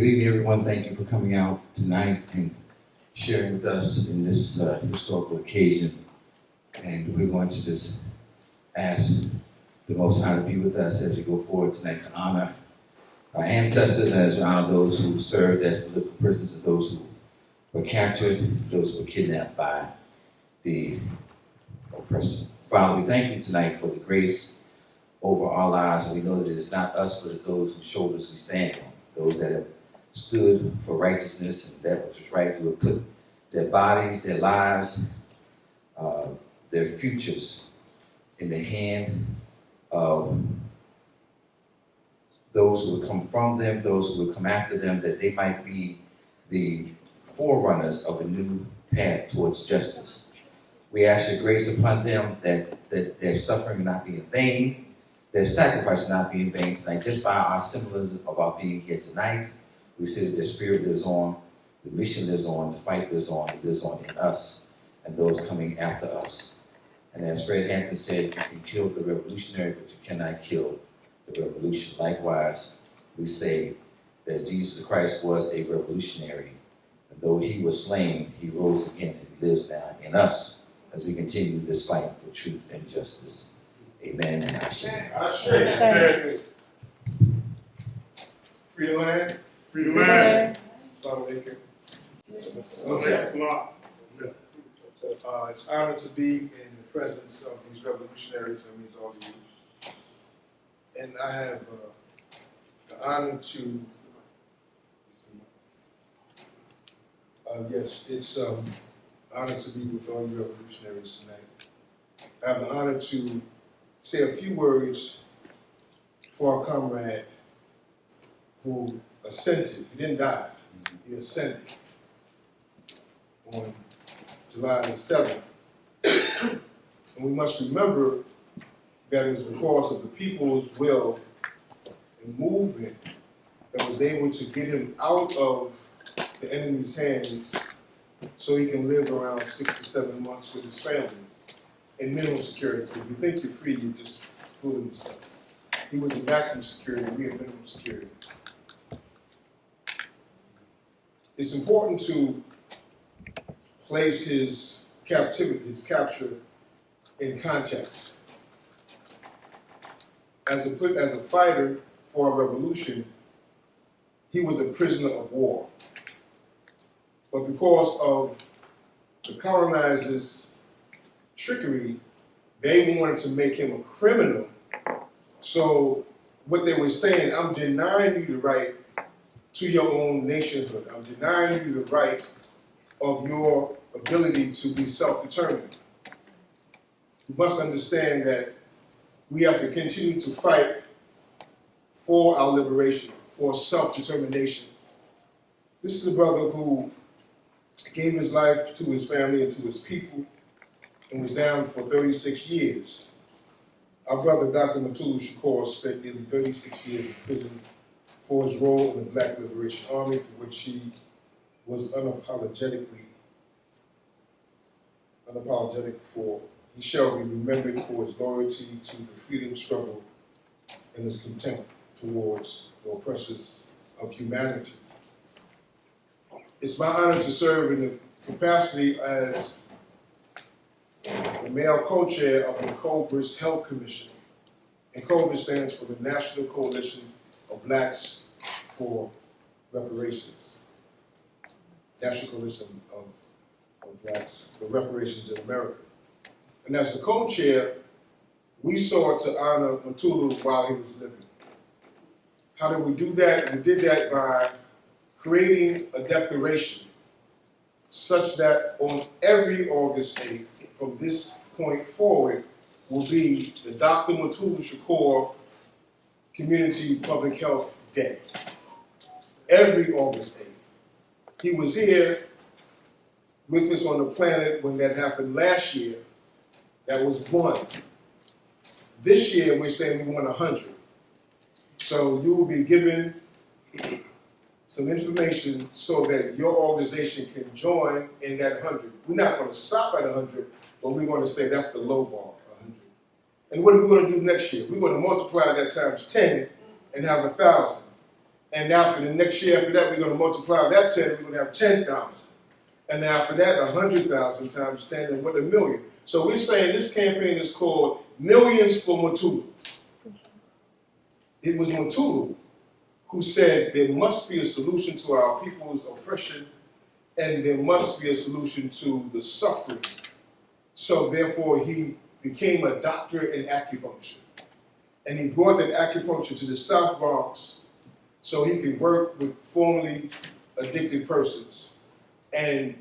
Good evening, everyone. Thank you for coming out tonight and sharing with us in this historical occasion. And we're going to just ask the Most High to be with us as we go forward tonight to honor our ancestors and as we honor those who served as political prisoners and those who were captured, those who were kidnapped by the oppressor. Father, we thank you tonight for the grace over our lives, and we know that it is not us, but it's those whose shoulders we stand on, those that have stood for righteousness and that which was right, who have put their bodies, their lives, their futures in the hand of those who would come from them, those who would come after them, that they might be the forerunners of a new path towards justice. We ask your grace upon them that their suffering not be in vain, their sacrifice not be in vain tonight. Just by our symbolism of our being here tonight, we see that their spirit lives on, the mission lives on, the fight lives on, it lives on in us and those coming after us. And as Fred Hampton said, you can kill the revolutionary, but you cannot kill the revolution. Likewise, we say that Jesus Christ was a revolutionary, and though he was slain, he rose again and he lives now in us as we continue this fight for truth and justice. Amen and Ashe. Ashe. Free the land. Free the land. Assalamu alaikum. It's an honor to be in the presence of these revolutionaries and these all youth. And I have the honor to, it's an honor to be with all you revolutionaries tonight. I have the honor to say a few words for our comrade who ascended. He didn't die, he ascended on July the 7th. And we must remember that it was because of the people's will and movement that was able to get him out of the enemy's hands so he can live around 6 to 7 months with his family in minimum security. So if you think you're free, you're just fooling yourself. He was in maximum security, we had minimum security. It's important to place his captivity, his capture, in context. As a fighter for a revolution, he was a prisoner of war. But because of the colonizers' trickery, they wanted to make him a criminal. So what they were saying, I'm denying you the right to your own nationhood. I'm denying you the right of your ability to be self-determined. You must understand that we have to continue to fight for our liberation, for self-determination. This is a brother who gave his life to his family and to his people and was down for 36 years. Our brother, Dr. Matulu Shakur, spent nearly 36 years in prison for his role in the Black Liberation Army, for which he was unapologetic for. He shall be remembered for his loyalty to the freedom struggle and his contempt towards the oppressors of humanity. It's my honor to serve in the capacity as the male co-chair of the COBRA's Health Commission. And COBRA stands for the National Coalition of Blacks for Reparations. National Coalition of Blacks for Reparations in America. And as the co-chair, we sought to honor Matulu while he was living. How did we do that? We did that by creating a declaration such that on every August 8th, from this point forward, will be the Dr. Matulu Shakur Community Public Health Day. Every August 8th. He was here with us on the planet when that happened last year. That was 1. This year, we're saying we want 100. So you will be given some information so that your organization can join in that 100. We're not going to stop at 100, but we're going to say that's the low bar, 100. And what are we going to do next year? We're going to multiply that times 10 and have 1,000. And after the next year after that, we're going to multiply that 10, we're going to have 10,000. And after that, 100,000 times 10, and what, a million. So we're saying this campaign is called Millions for Matulu. It was Matulu who said there must be a solution to our people's oppression, and there must be a solution to the suffering. So therefore, he became a doctor in acupuncture. And he brought that acupuncture to the South Bronx so he could work with formerly addicted persons. And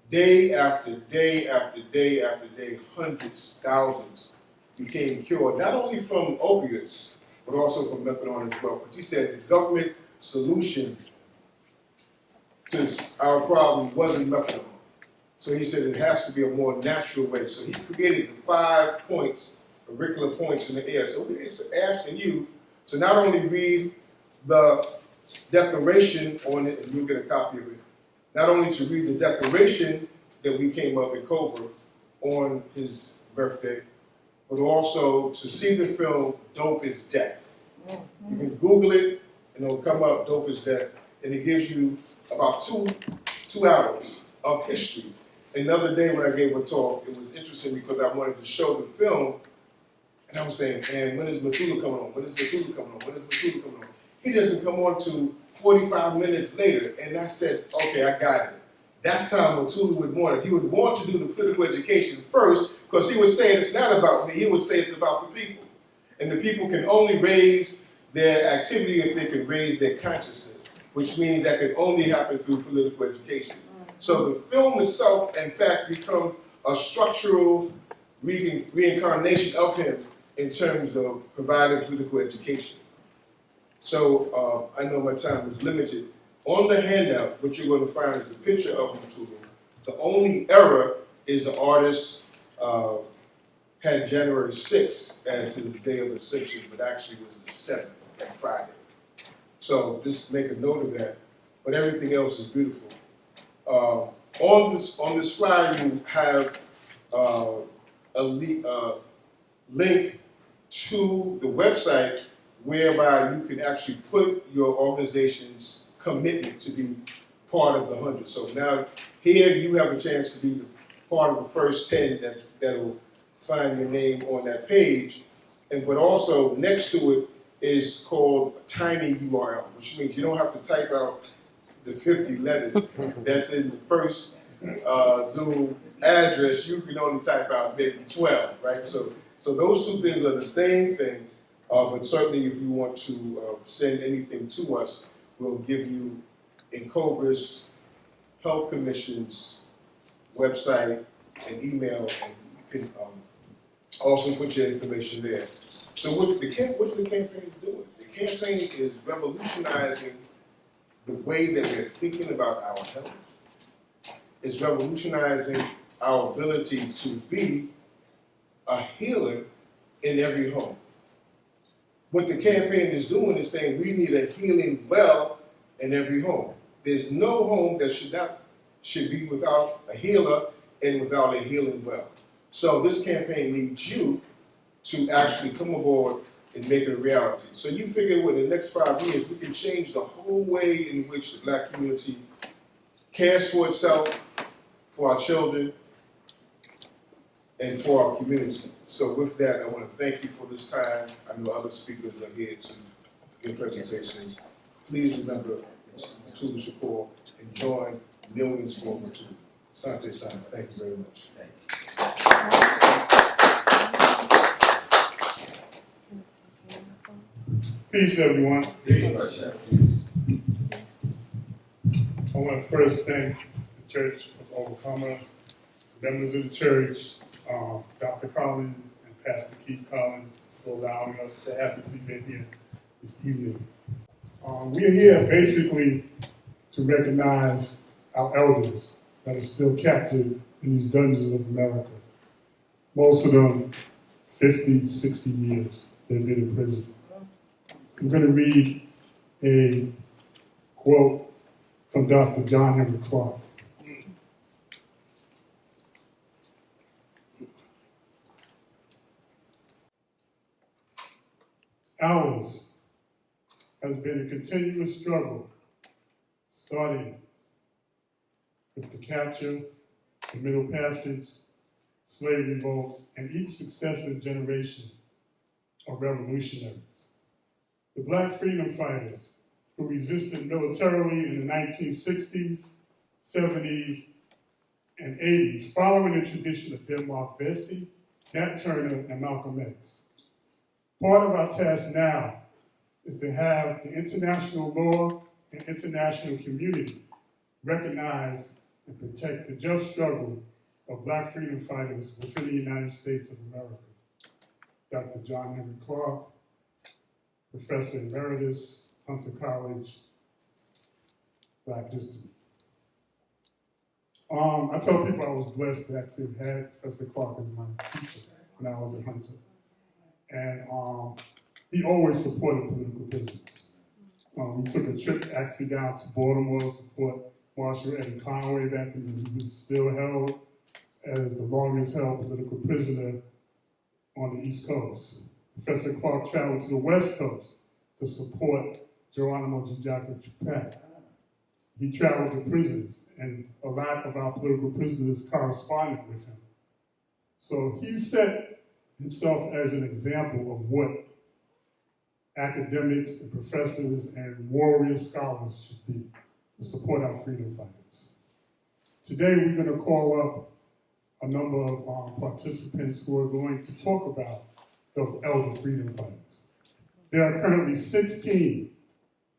day after day after day after day, hundreds, thousands became cured, not only from opiates, but also from methadone as well. But he said the government solution to our problem wasn't methadone. So he said it has to be a more natural way. So he created the 5 points, auricular points in the air. So it's asking you to not only read the declaration on it, and you'll get a copy of it, not only to read the declaration that we came up in Cobra on his birthday, but also to see the film Dope is Death. You can Google it, and it'll come up, Dope is Death, and it gives you about two hours of history. Another day when I gave a talk, it was interesting because I wanted to show the film, and I was saying, man, when is Matulu coming on? When is Matulu coming on? When is Matulu coming on? He doesn't come on to 45 minutes later, and I said, okay, I got it. That's how Matulu would want it. He would want to do the political education first, because he would say it's not about me. He would say it's about the people. And the people can only raise their activity if they can raise their consciousness, which means that can only happen through political education. So the film itself, in fact, becomes a structural reincarnation of him in terms of providing political education. So I know my time is limited. On the handout, what you're going to find is a picture of Matulu. The only error is the artist had January 6th as his day of ascension, but actually it was the 7th, that Friday. So just make a note of that. But everything else is beautiful. On this flyer, you have a link to the website whereby you can actually put your organization's commitment to be part of the 100. So now here you have a chance to be part of the first 10 that'll find your name on that page. But also next to it is called a tiny URL, which means you don't have to type out the 50 letters that's in the first Zoom address. You can only type out maybe 12, right? So those two things are the same thing, but certainly if you want to send anything to us, we'll give you in Cobra's Health Commission's website and email, and you can also put your information there. So what's the campaign doing? The campaign is revolutionizing the way that we're thinking about our health. It's revolutionizing our ability to be a healer in every home. What the campaign is doing is saying we need a healing well in every home. There's no home that should be without a healer and without a healing well. So this campaign needs you to actually come aboard and make it a reality. So you figure within the next 5 years, we can change the whole way in which the Black community cares for itself, for our children, and for our community. So with that, I want to thank you for this time. I know other speakers are here to give presentations. Please remember Matulu Shakur and join Millions for Matulu. Asante Sana. Thank you very much. Peace, everyone. I want to first thank the Church of Overcomer, members of the church, Dr. Collins and Pastor Keith Collins for allowing us to have this event here this evening. We're here basically to recognize our elders that are still captive in these dungeons of America. Most of them 50, 60 years they've been in prison. I'm going to read a quote from Dr. John Henry Clark. Ours has been a continuous struggle, starting with the capture, the Middle Passage, slave revolts, and each successive generation of revolutionaries. The Black freedom fighters who resisted militarily in the 1960s, 70s, and 80s, following the tradition of Denmark Vesey, Nat Turner, and Malcolm X. Part of our task now is to have the international law and international community recognize and protect the just struggle of Black freedom fighters within the United States of America. Dr. John Henry Clark, Professor Emeritus, Hunter College, Black History. I tell people I was blessed to actually have had Professor Clark as my teacher when I was at Hunter. And he always supported political prisoners. We took a trip actually down to Baltimore to support Marshall Eddie Conway back when he was still held as the longest held political prisoner on the East Coast. Professor Clark traveled to the West Coast to support Geronimo Jijaka Chupac. He traveled to prisons, and a lot of our political prisoners corresponded with him. So he set himself as an example of what academics and professors and warrior scholars should be to support our freedom fighters. Today we're going to call up a number of participants who are going to talk about those elder freedom fighters. There are currently 16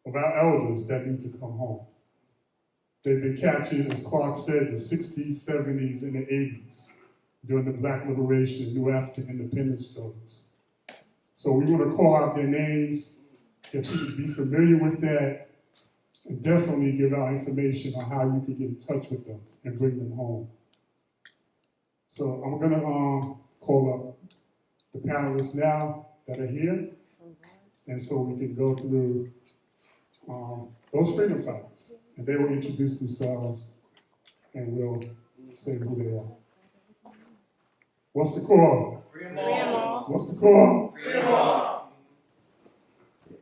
of our elders that need to come home. They've been captured, as Clark said, in the 60s, 70s, and the 80s during the Black liberation and New African independence struggles. So we want to call out their names, get people to be familiar with that, and definitely give out information on how you can get in touch with them and bring them home. So I'm going to call up the panelists now that are here, and so we can go through those freedom fighters. And they will introduce themselves, and we'll say who they are. What's the call? Freedom all. What's the call? Freedom all.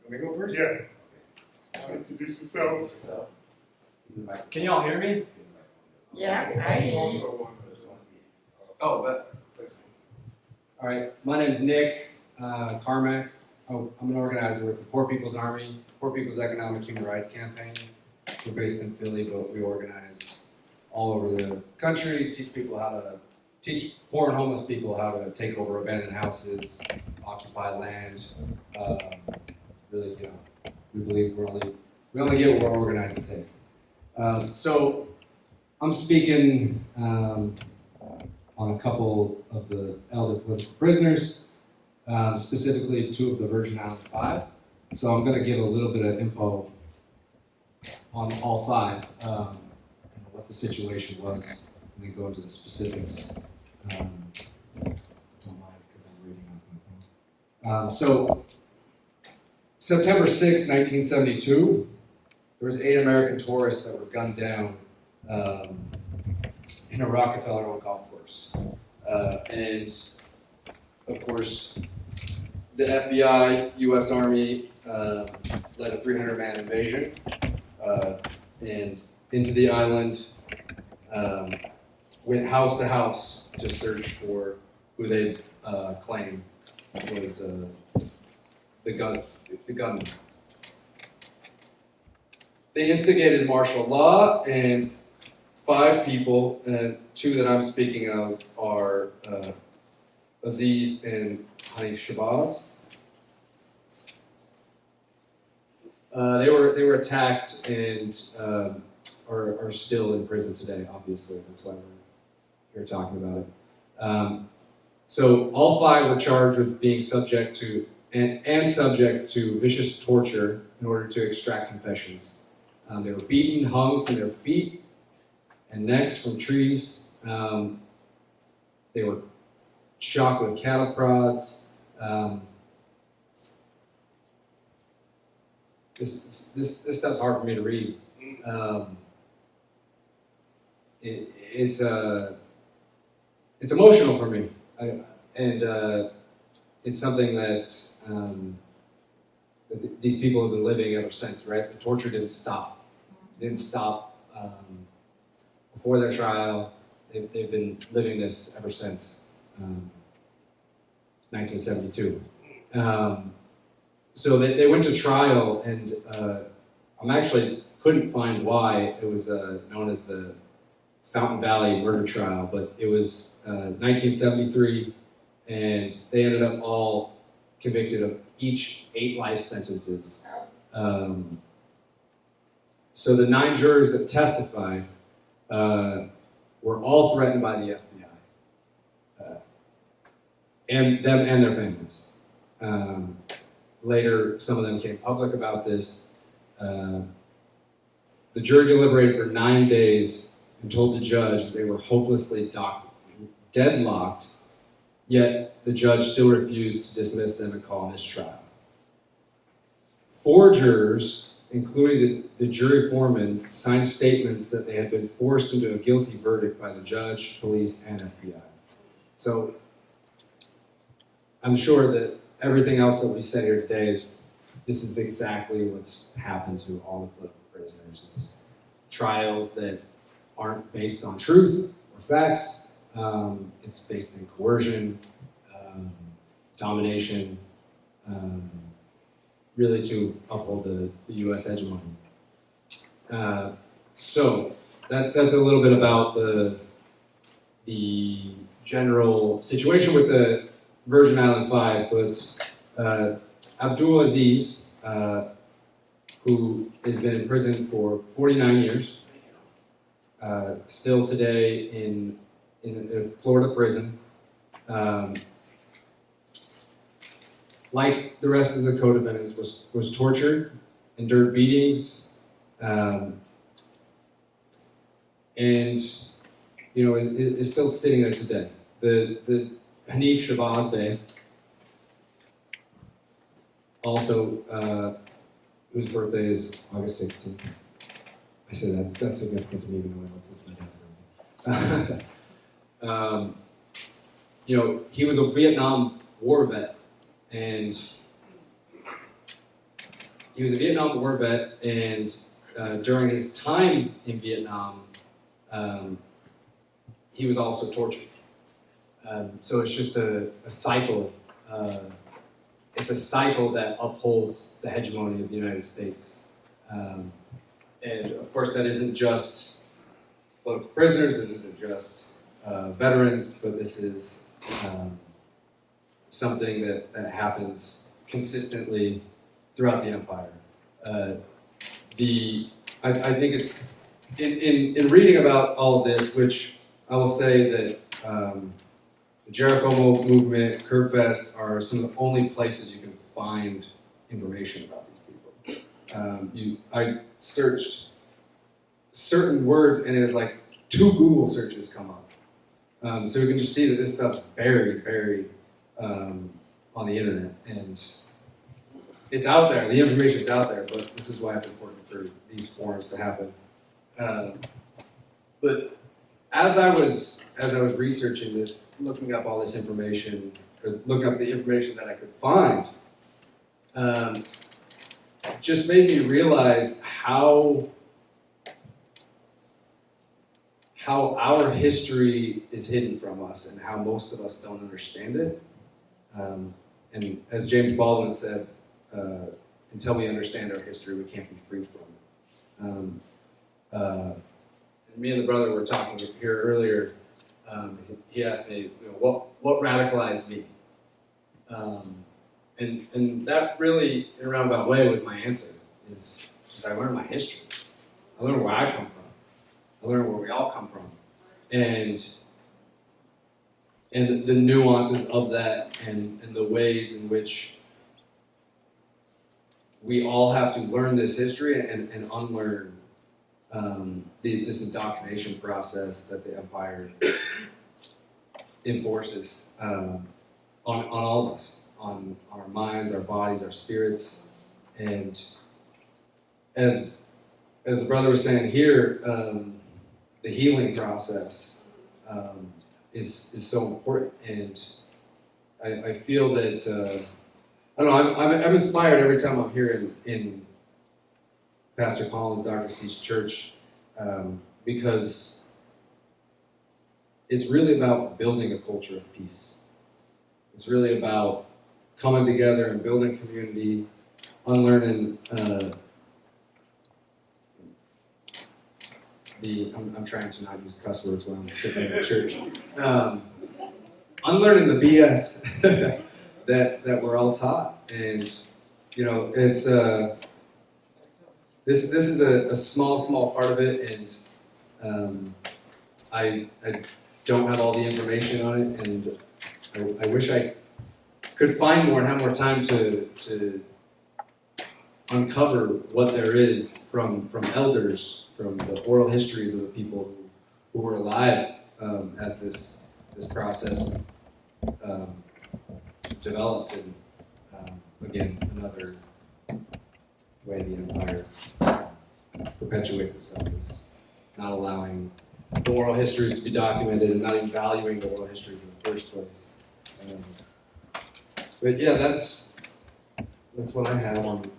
Can we go first? Yes. Introduce yourself. Can you all hear me? Yeah, I hear you. Also, Oh, but. All right, my name is Nick Carmack. I'm an organizer with the Poor People's Army, Poor People's Economic Human Rights Campaign. We're based in Philly, but we organize all over the country, teach poor and homeless people how to take over abandoned houses, occupy land. Really, we believe we only get what we're organized to take. So I'm speaking on a couple of the elder political prisoners, specifically 2 of the Virgin Islands 5. So I'm going to give a little bit of info on all 5, what the situation was, and then go into the specifics. Don't mind because I'm reading off my phone. So September 6, 1972, there was 8 American tourists that were gunned down in a Rockefeller-owned golf course. And of course, the FBI, U.S. Army led a 300-man invasion and into the island, went house to house to search for who they claim was the gunman. They instigated martial law, and 5 people, and 2 that I'm speaking of are Aziz and Hanif Shabazz. They were attacked and are still in prison today, obviously. That's why we're here talking about it. So all 5 were charged with being subject to and subject to vicious torture in order to extract confessions. They were beaten, hung from their feet and necks from trees. They were shot with cattle prods. This stuff's hard for me to read. It's emotional for me, and it's something that These people have been living ever since, right? The torture didn't stop. It didn't stop before their trial. They've been living this ever since 1972. So they went to trial, and I actually couldn't find why it was known as the Fountain Valley murder trial, but it was 1973, and they ended up all convicted of each 8 life sentences. So the 9 jurors that testified were all threatened by the FBI, and them and their families. Later, some of them came public about this. The jury deliberated for 9 days and told the judge they were hopelessly deadlocked, yet the judge still refused to dismiss them and call a mistrial. 4 jurors, including the jury foreman, signed statements that they had been forced into a guilty verdict by the judge, police, and FBI. So I'm sure that everything else that we said here today is this is exactly what's happened to all the political prisoners. It's trials that aren't based on truth or facts. It's based in coercion, domination, really to uphold the U.S. hegemony. So that's a little bit about the general situation with the Virgin Island Five, but Abdul Aziz, who has been in prison for 49 years, still today in a Florida prison. Like the rest of the co-defendants, was tortured, endured beatings, and is still sitting there today. The Hanif Shabazz Bey, also, whose birthday is August 16th. I say that's significant to me, even though it's my dad's birthday. He was a Vietnam War vet, and during his time in Vietnam, he was also tortured. So it's just a cycle. It's a cycle that upholds the hegemony of the United States. And of course, that isn't just political prisoners, this isn't just veterans, but this is something that happens consistently throughout the empire. I think it's, in reading about all of this, which I will say that the Jericho movement, Kurbfest are some of the only places you can find information about these people. I searched certain words and it was like 2 Google searches come up. So you can just see that this stuff's buried on the internet. And it's out there, the information's out there, but this is why it's important for these forums to happen. But as I was researching this, looking up all this information, or looking up the information that I could find, just made me realize how our history is hidden from us and how most of us don't understand it. And as James Baldwin said, until we understand our history, we can't be free from it. And me and the brother were talking here earlier. He asked me, what radicalized me? And that really, in a roundabout way, was my answer, is I learned my history. I learned where I come from. I learned where we all come from. And the nuances of that and the ways in which we all have to learn this history and unlearn this indoctrination process that the empire enforces on all of us, on our minds, our bodies, our spirits. And as the brother was saying here, the healing process is so important. And I feel that I don't know, I'm inspired every time I'm here in Pastor Collins, Dr. C's church, because it's really about building a culture of peace. It's really about coming together and building community, unlearning I'm trying to not use cuss words when I'm sitting in church. Unlearning the BS that we're all taught, and it's this is a small part of it, and I don't have all the information on it, and I wish I could find more and have more time to uncover what there is from elders, from the oral histories of the people who were alive as this process developed, and again, another way the empire perpetuates itself is not allowing the oral histories to be documented and not even valuing the oral histories in the first place. But yeah, that's what I have on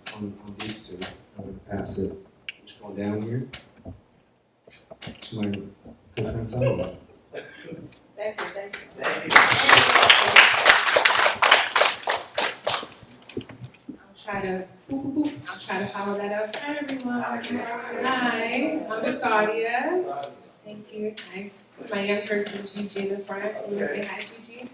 these two. I'm going to pass it. Just going down here to my good friend Simon. Thank you. I'll try to follow that up. Hi everyone. Hi, I'm Sadia. Thank you. Hi. It's my young person Gigi in the front. You want to say hi, Gigi?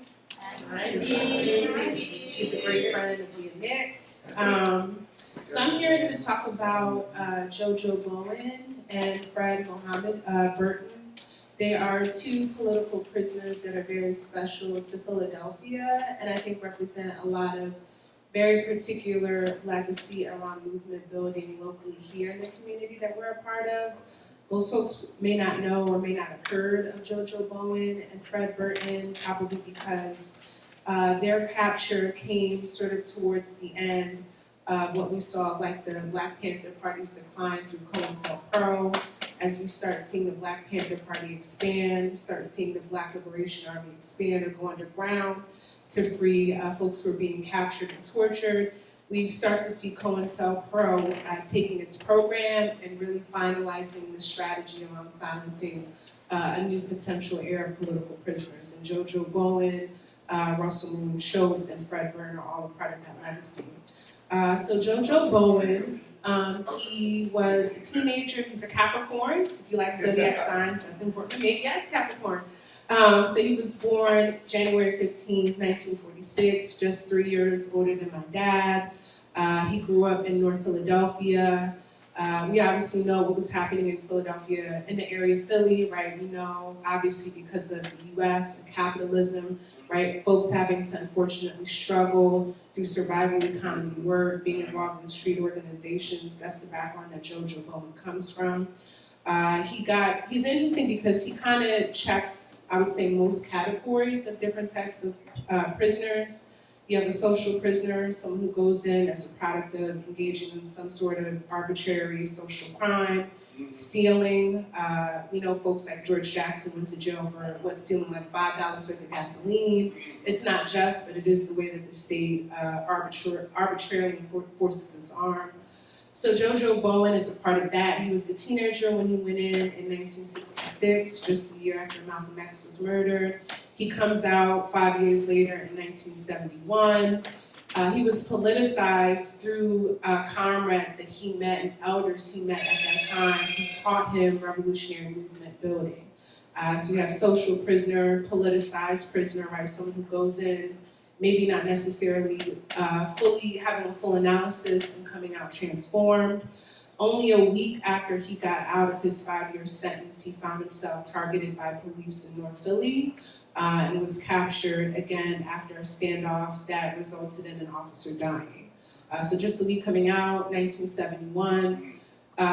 Hi, Gigi. She's a great friend of Leah Nix. So I'm here to talk about JoJo Bowen and Fred Mohammed Burton. They are two political prisoners that are very special to Philadelphia, and I think represent a lot of very particular legacy around movement building locally here in the community that we're a part of. Most folks may not know or may not have heard of JoJo Bowen and Fred Burton, probably because their capture came sort of towards the end of what we saw, like the Black Panther Party's decline through COINTELPRO. As we start seeing the Black Panther Party expand, start seeing the Black Liberation Army expand or go underground to free folks who are being captured and tortured, we start to see COINTELPRO taking its program and really finalizing the strategy around silencing a new potential era of political prisoners. And JoJo Bowen, Russell Moon Schultz, and Fred Burton are all a part of that legacy. So JoJo Bowen, he was a teenager. He's a Capricorn. If you like zodiac signs, that's important to me. Yes, Capricorn. So he was born January 15, 1946, just 3 years older than my dad. He grew up in North Philadelphia. We obviously know what was happening in Philadelphia, in the area of Philly, right? We know, obviously, because of the U.S. and capitalism, right? Folks having to unfortunately struggle through survival economy work, being involved in street organizations. That's the background that JoJo Bowen comes from. He's interesting because he kind of checks, I would say, most categories of different types of prisoners. You have a social prisoner, someone who goes in as a product of engaging in some sort of arbitrary social crime, stealing. Folks like George Jackson went to jail for stealing like $5 worth of gasoline. It's not just, but it is the way that the state arbitrarily forces its arm. So JoJo Bowen is a part of that. He was a teenager when he went in 1966, just a year after Malcolm X was murdered. He comes out 5 years later in 1971. He was politicized through comrades that he met and elders he met at that time who taught him revolutionary movement building. So you have social prisoner, politicized prisoner, right? Someone who goes in, maybe not necessarily fully having a full analysis and coming out transformed. Only a week after he got out of his 5-year sentence, he found himself targeted by police in North Philly and was captured again after a standoff that resulted in an officer dying. So just a week coming out, 1971.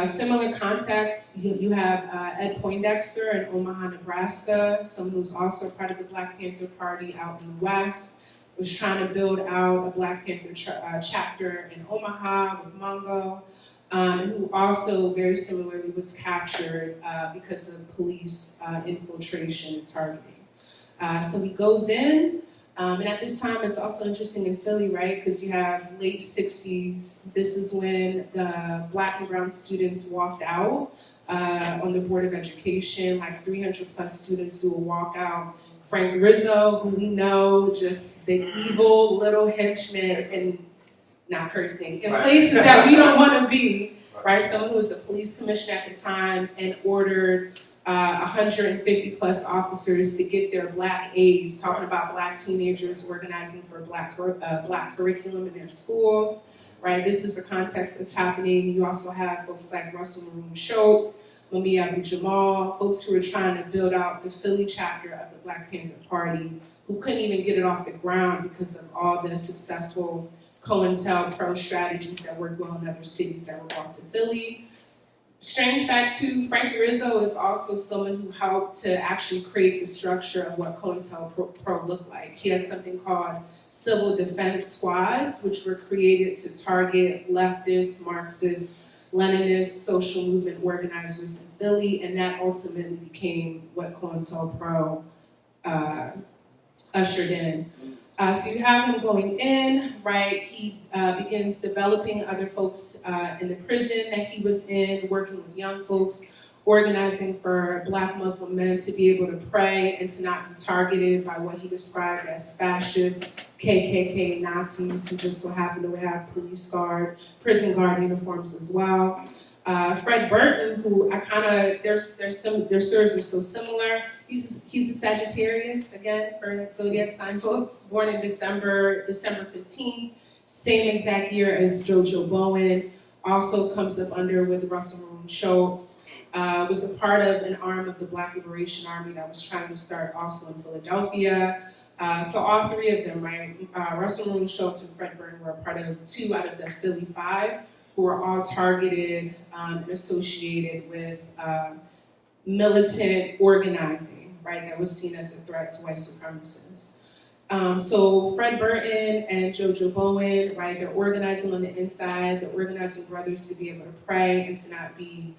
Similar context, you have Ed Poindexter in Omaha, Nebraska, someone who's also part of the Black Panther Party out in the West, was trying to build out a Black Panther chapter in Omaha with Mongo, and who also very similarly was captured because of police infiltration and targeting. So he goes in, And at this time, it's also interesting in Philly, right? Because you have late 60s. This is when the Black and brown students walked out on the Board of Education. Like 300 plus students do a walkout. Frank Rizzo, who we know, just the evil little henchman, and not cursing, in places that we don't want to be, right? Someone who was the police commissioner at the time and ordered 150 plus officers to get their Black aides, talking about Black teenagers organizing for Black curriculum in their schools, right? This is the context that's happening. You also have folks like Russell Maroon Schultz, Mumia Abu-Jamal, folks who are trying to build out the Philly chapter of the Black Panther Party, who couldn't even get it off the ground because of all the successful COINTELPRO strategies that worked well in other cities that were brought to Philly. Strange fact too, Frank Rizzo is also someone who helped to actually create the structure of what COINTELPRO looked like. He had something called civil defense squads, which were created to target leftist, Marxist, Leninist, social movement organizers in Philly, and that ultimately became what COINTELPRO ushered in. So you have him going in, right? He begins developing other folks in the prison that he was in, working with young folks, organizing for Black Muslim men to be able to pray and to not be targeted by what he described as fascists, KKK Nazis, who just so happen to have prison guard uniforms as well. Fred Burton, who their stories are so similar. He's a Sagittarius, again, for zodiac sign folks, born in December 15th, same exact year as JoJo Bowen, also comes up under with Russell Maroon Schultz, was a part of an arm of the Black Liberation Army that was trying to start also in Philadelphia. So all three of them, right, Russell Maroon Schultz and Fred Burton were a part of 2 out of the Philly 5, who were all targeted and associated with militant organizing, right, that was seen as a threat to white supremacists. So Fred Burton and JoJo Bowen, right, they're organizing on the inside, they're organizing brothers to be able to pray and to not be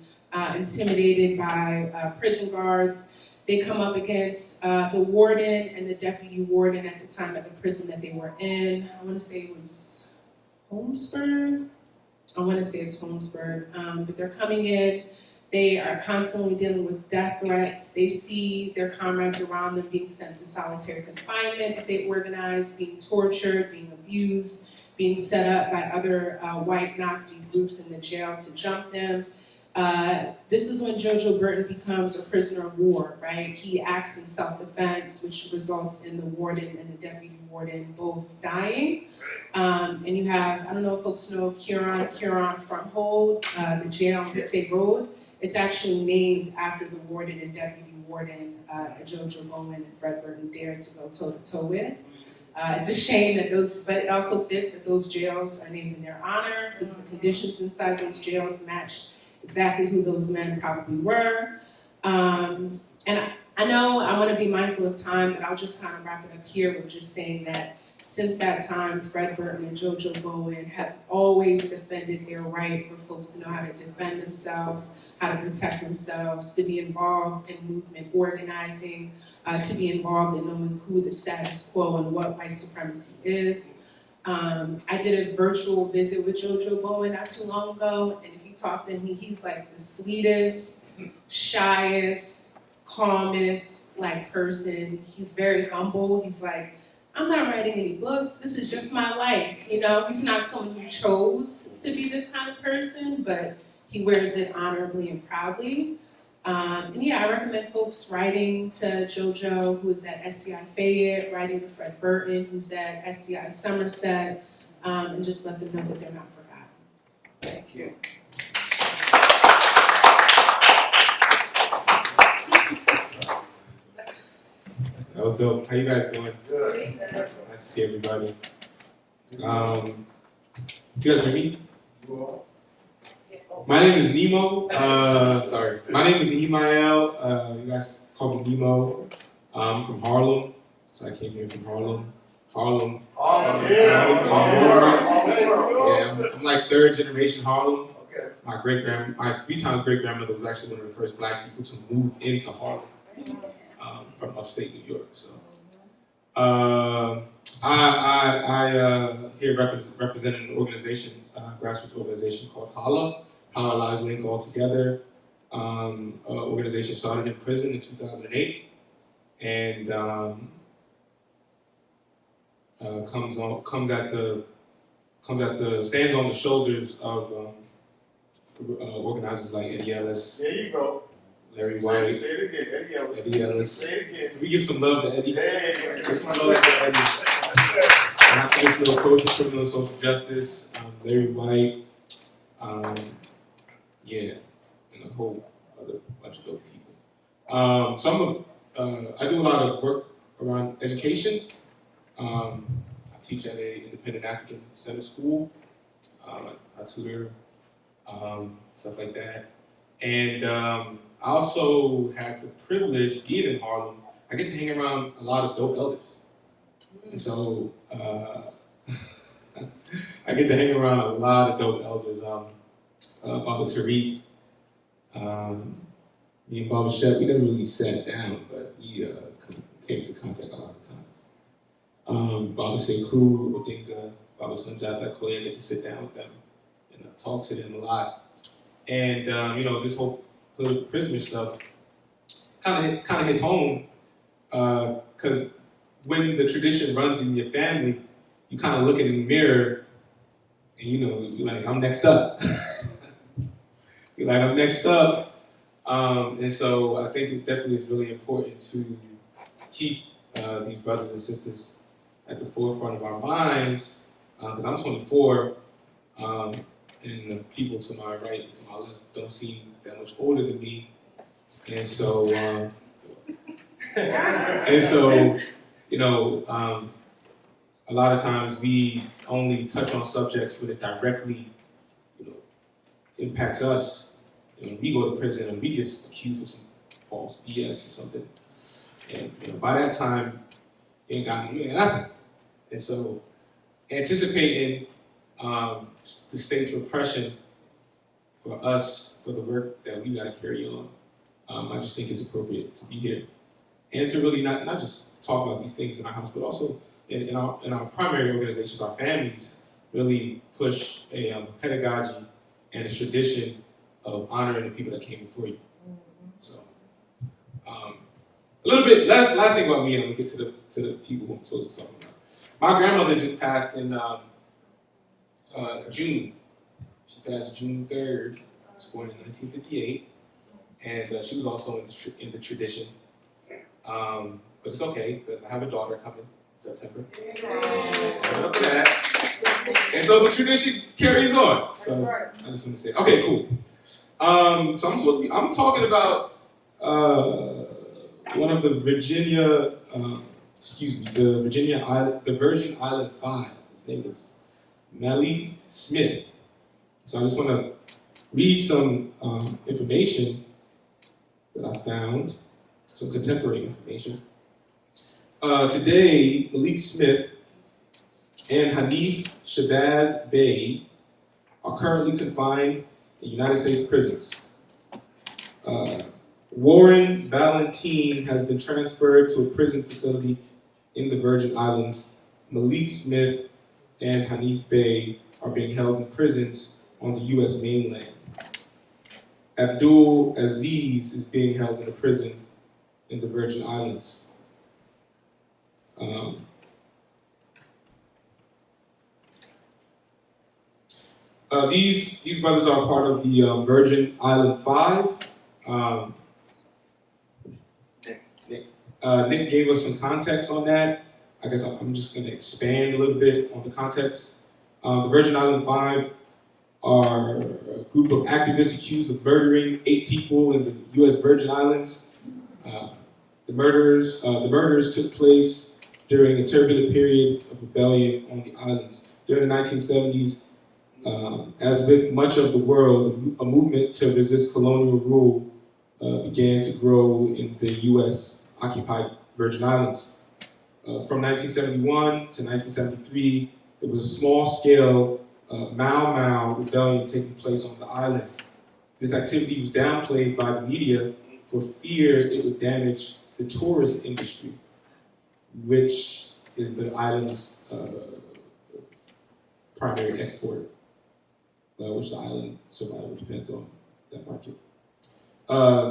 intimidated by prison guards. They come up against the warden and the deputy warden at the time at the prison that they were in. I want to say it was Holmesburg. But they're coming in. They are constantly dealing with death threats. They see their comrades around them being sent to solitary confinement if they organize, being tortured, being abused, being set up by other white Nazi groups in the jail to jump them. This is when JoJo Burton becomes a prisoner of war, right? He acts in self-defense, which results in the warden and the deputy warden both dying. And you have, I don't know if folks know Huron Front Hold, the jail on State Road. It's actually named after the warden and deputy warden that JoJo Bowen and Fred Burton dared to go toe-to-toe with. It's a shame that but it also fits that those jails are named in their honor because the conditions inside those jails match exactly who those men probably were. And I know I want to be mindful of time, but I'll just kind of wrap it up here with just saying that since that time, Fred Burton and JoJo Bowen have always defended their right for folks to know how to defend themselves, how to protect themselves, to be involved in movement organizing, to be involved in knowing who the status quo and what white supremacy is. I did a virtual visit with JoJo Bowen not too long ago, and if you talk to him, he's like the sweetest, shyest, calmest person. He's very humble. He's like, I'm not writing any books. This is just my life. He's not someone who chose to be this kind of person, but he wears it honorably and proudly. I recommend folks writing to JoJo, who is at SCI Fayette, writing to Fred Burton, who's at SCI Somerset, and just let them know that they're not forgotten. Thank you. That was dope. How you guys doing? Good. Nice to see everybody. You guys hear me? My name is Nemo. My name is Nehemiah. You guys call me Nemo. I'm from Harlem, so I came here from Harlem. Yeah, I'm like 3rd generation Harlem. My 3 times great grandmother was actually one of the first Black people to move into Harlem from upstate New York. So, here representing an organization, grassroots organization called HALA, How Our Lives Link All Together. Organization started in prison in 2008, and stands on the shoulders of organizers like Eddie Ellis. There you go. Larry White. Say it again, Eddie Ellis. Eddie Ellis. Say it again. Can we give some love to Eddie? There you go. Give some love to Eddie. Activist Little Coach for Criminal and Social Justice. Larry White. And a whole other bunch of dope people. I do a lot of work around education. I teach at an independent African center school. I tutor, stuff like that. And I also have the privilege, being in Harlem, I get to hang around a lot of dope elders. And so I get to hang around a lot of dope elders. Baba Tariq, me and Baba Shep, we never really sat down, but we came into contact a lot of times. Baba Sekou, Odinga, Baba Sunjata Koya, I get to sit down with them and talk to them a lot. And this whole political prisoner stuff kind of hits home because when the tradition runs in your family, you kind of look in the mirror and you're like, I'm next up. You're like, I'm next up. And so I think it definitely is really important to keep these brothers and sisters at the forefront of our minds, because I'm 24, and the people to my right and to my left don't seem that much older than me. And so, a lot of times we only touch on subjects when it directly, impacts us. We go to prison and we get accused of some false BS or something. And by that time, you ain't nothing. And so, anticipating the state's repression for us, for the work that we got to carry on, I just think it's appropriate to be here. And to really not just talk about these things in our house, but also in our primary organizations, our families, really push a pedagogy and a tradition of honoring the people that came before you. So, a little bit last thing about me, and I'm gonna get to the people who I'm supposed to talk about. My grandmother just passed in June. She passed June 3rd. She was born in 1958, and she was also in the tradition. But it's okay because I have a daughter coming in September. Up for that. And so the tradition carries on. So I just want to say, okay, cool. So I'm talking about one of the the Virgin Island Five. His name is Malik Smith. So I just want to read some information that I found, some contemporary information. Today, Malik Smith and Hanif Shabazz Bey are currently confined in United States prisons. Warren Ballantine has been transferred to a prison facility in the Virgin Islands. Malik Smith and Hanif Bey are being held in prisons on the U.S. mainland. Abdul Aziz is being held in a prison in the Virgin Islands. These brothers are part of the Virgin Island Five. Nick gave us some context on that. I guess I'm just going to expand a little bit on the context. The Virgin Island Five are a group of activists accused of murdering 8 people in the U.S. Virgin Islands. The murders took place during a turbulent period of rebellion on the islands. During the 1970s, as with much of the world, a movement to resist colonial rule began to grow in the U.S. occupied Virgin Islands. From 1971 to 1973, there was a small-scale Mau Mau rebellion taking place on the island. This activity was downplayed by the media for fear it would damage the tourist industry, which is the island's primary export, which the island survival depends on that market.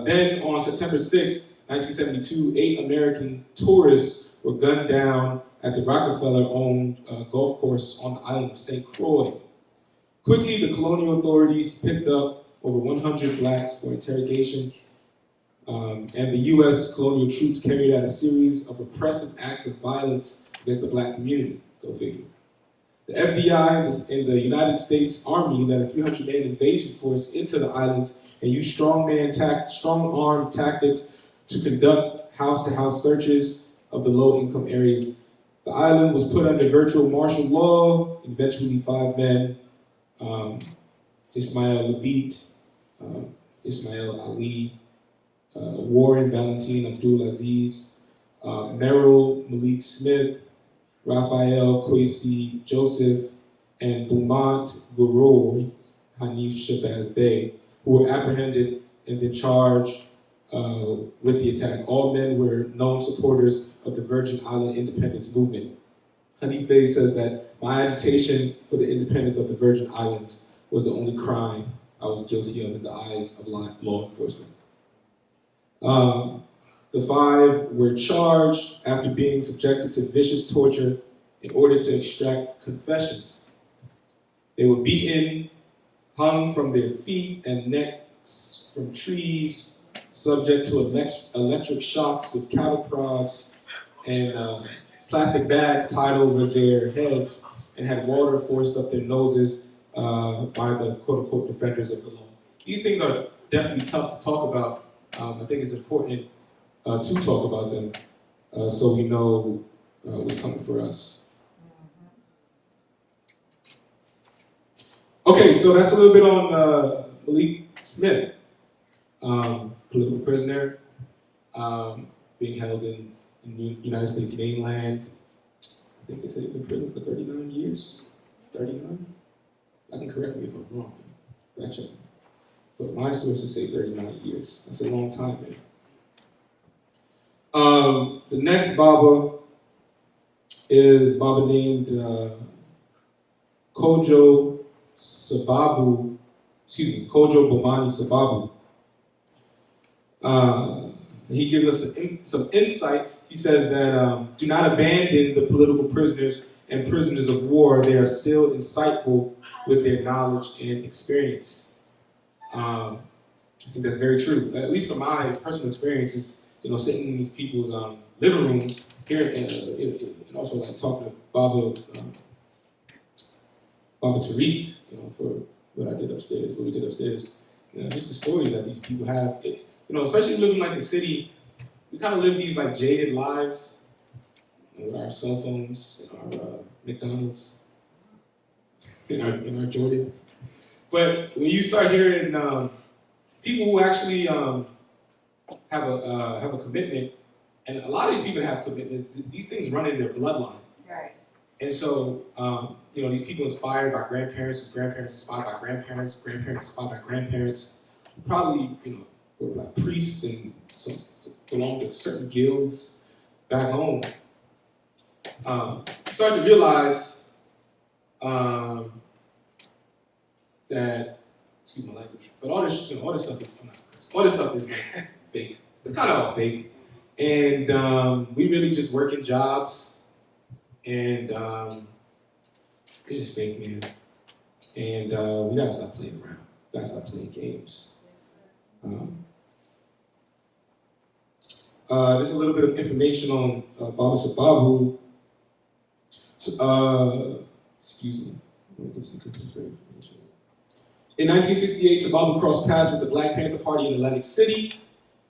Then on September 6, 1972, 8 American tourists were gunned down at the Rockefeller-owned golf course on the island of St. Croix. Quickly, the colonial authorities picked up over 100 blacks for interrogation, and the U.S. colonial troops carried out a series of oppressive acts of violence against the black community. Go figure. The FBI and the United States Army led a 300-man invasion force into the islands and used strong-arm tactics to conduct house-to-house searches of the low-income areas. The island was put under virtual martial law. Eventually, 5 men, Ismail Labit, Ismail Ali, Warren Valentine Abdul Aziz, Merrill Malik Smith, Raphael Kwesi Joseph, and Dumont Guroi Hanif Shabazz Bey, who were apprehended and then charged with the attack. All men were known supporters of the Virgin Island independence movement. Hanif Bey says that my agitation for the independence of the Virgin Islands was the only crime I was guilty of in the eyes of law enforcement. The 5 were charged after being subjected to vicious torture in order to extract confessions. They were beaten, hung from their feet and necks from trees, subject to electric shocks with cattle prods, and plastic bags tied over their heads, and had water forced up their noses by the quote-unquote defenders of the law. These things are definitely tough to talk about. I think it's important to talk about them so we know what's coming for us. Okay, so that's a little bit on Malik Smith, political prisoner, being held in the United States mainland. I think they said he was in prison for 39 years. 39? I can correct me if I'm wrong. Fact check. But my sources say 39 years. That's a long time, man. The next Baba is Baba named Kojo Bomani Sababu. He gives us some insight. He says that do not abandon the political prisoners and prisoners of war. They are still insightful with their knowledge and experience. I think that's very true. At least from my personal experiences, sitting in these people's living room here, and also like talking to Baba Tariq, for what we did upstairs. Just the stories that these people have. Especially living like the city, we kind of live these like jaded lives with our cell phones and our McDonald's, and our Jordans. But when you start hearing people who actually have a commitment, and a lot of these people have commitments, these things run in their bloodline. Right. And so, these people inspired by grandparents, grandparents inspired by grandparents, grandparents inspired by grandparents, probably, were like priests and some belonged to certain guilds back home. Start to realize that, excuse my language, but all this stuff is, all this stuff is like fake. It's kind of all fake. And we really just working jobs, and it's just fake, man. And we gotta stop playing around. We gotta stop playing games. Just a little bit of information on Baba Sababu. Excuse me. Let me give some contemporary information. In 1968, Sababu crossed paths with the Black Panther Party in Atlantic City.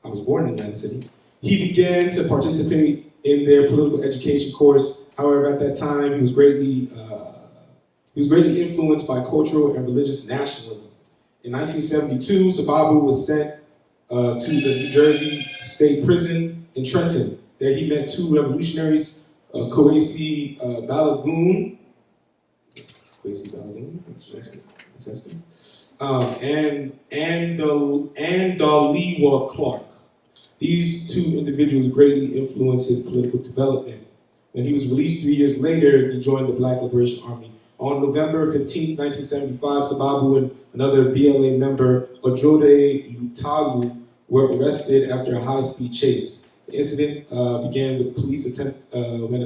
I was born in Atlantic City. He began to participate in their political education course. However, at that time, he was greatly influenced by cultural and religious nationalism. In 1972, Sababu was sent to the New Jersey State Prison in Trenton. There he met 2 revolutionaries, Kwesi Balagoon, and Daliwa Clark. These 2 individuals greatly influenced his political development. When he was released 3 years later, he joined the Black Liberation Army. On November 15, 1975, Sababu and another BLA member, Ojode Lutalu, were arrested after a high-speed chase. The incident began with when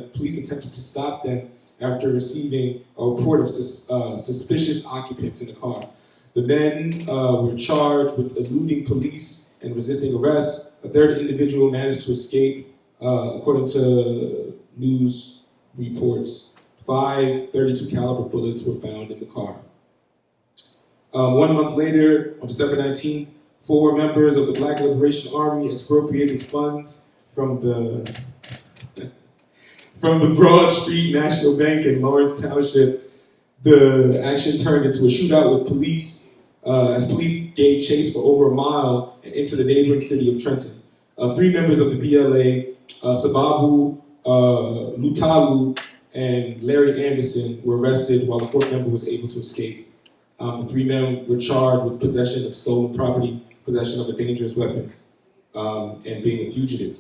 police attempted to stop them after receiving a report of suspicious occupants in the car. The men were charged with eluding police and resisting arrest. A third individual managed to escape, according to news reports. 5 .32 caliber bullets were found in the car. 1 month later, on December 19th, 4 members of the Black Liberation Army expropriated funds from the Broad Street National Bank in Lawrence Township. The action turned into a shootout with police as police gave chase for over a mile into the neighboring city of Trenton. 3 members of the BLA, Sababu, Lutalu, and Larry Anderson, were arrested while the 4th member was able to escape. The 3 men were charged with possession of stolen property, possession of a dangerous weapon, and being a fugitive.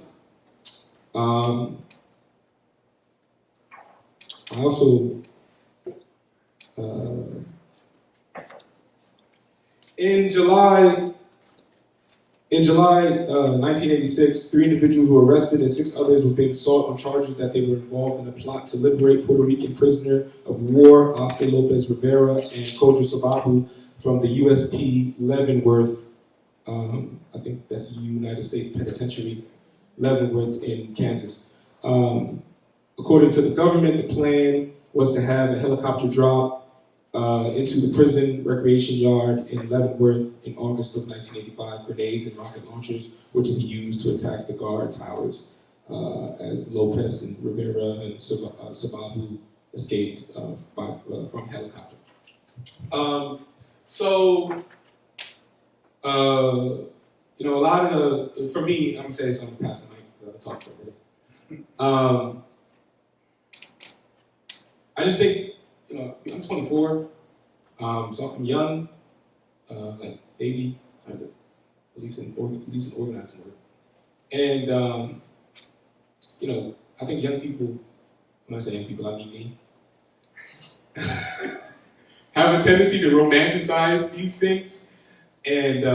I also, in July 1986, 3 individuals were arrested and 6 others were being sought on charges that they were involved in a plot to liberate Puerto Rican prisoner of war Oscar Lopez Rivera and Kojo Sababu from the USP Leavenworth, I think that's the United States Penitentiary, Leavenworth in Kansas. According to the government, the plan was to have a helicopter drop into the prison recreation yard in Leavenworth in August of 1985. Grenades and rocket launchers were to be used to attack the guard towers as Lopez and Rivera and Sababu escaped from helicopter. A lot of for me, I'm gonna say something past the mic, talk for a minute. I just think, I'm 24, so I'm young, like baby, kind of, at least in organizing work. And, I think young people, when I say young people, I mean me, have a tendency to romanticize these things. And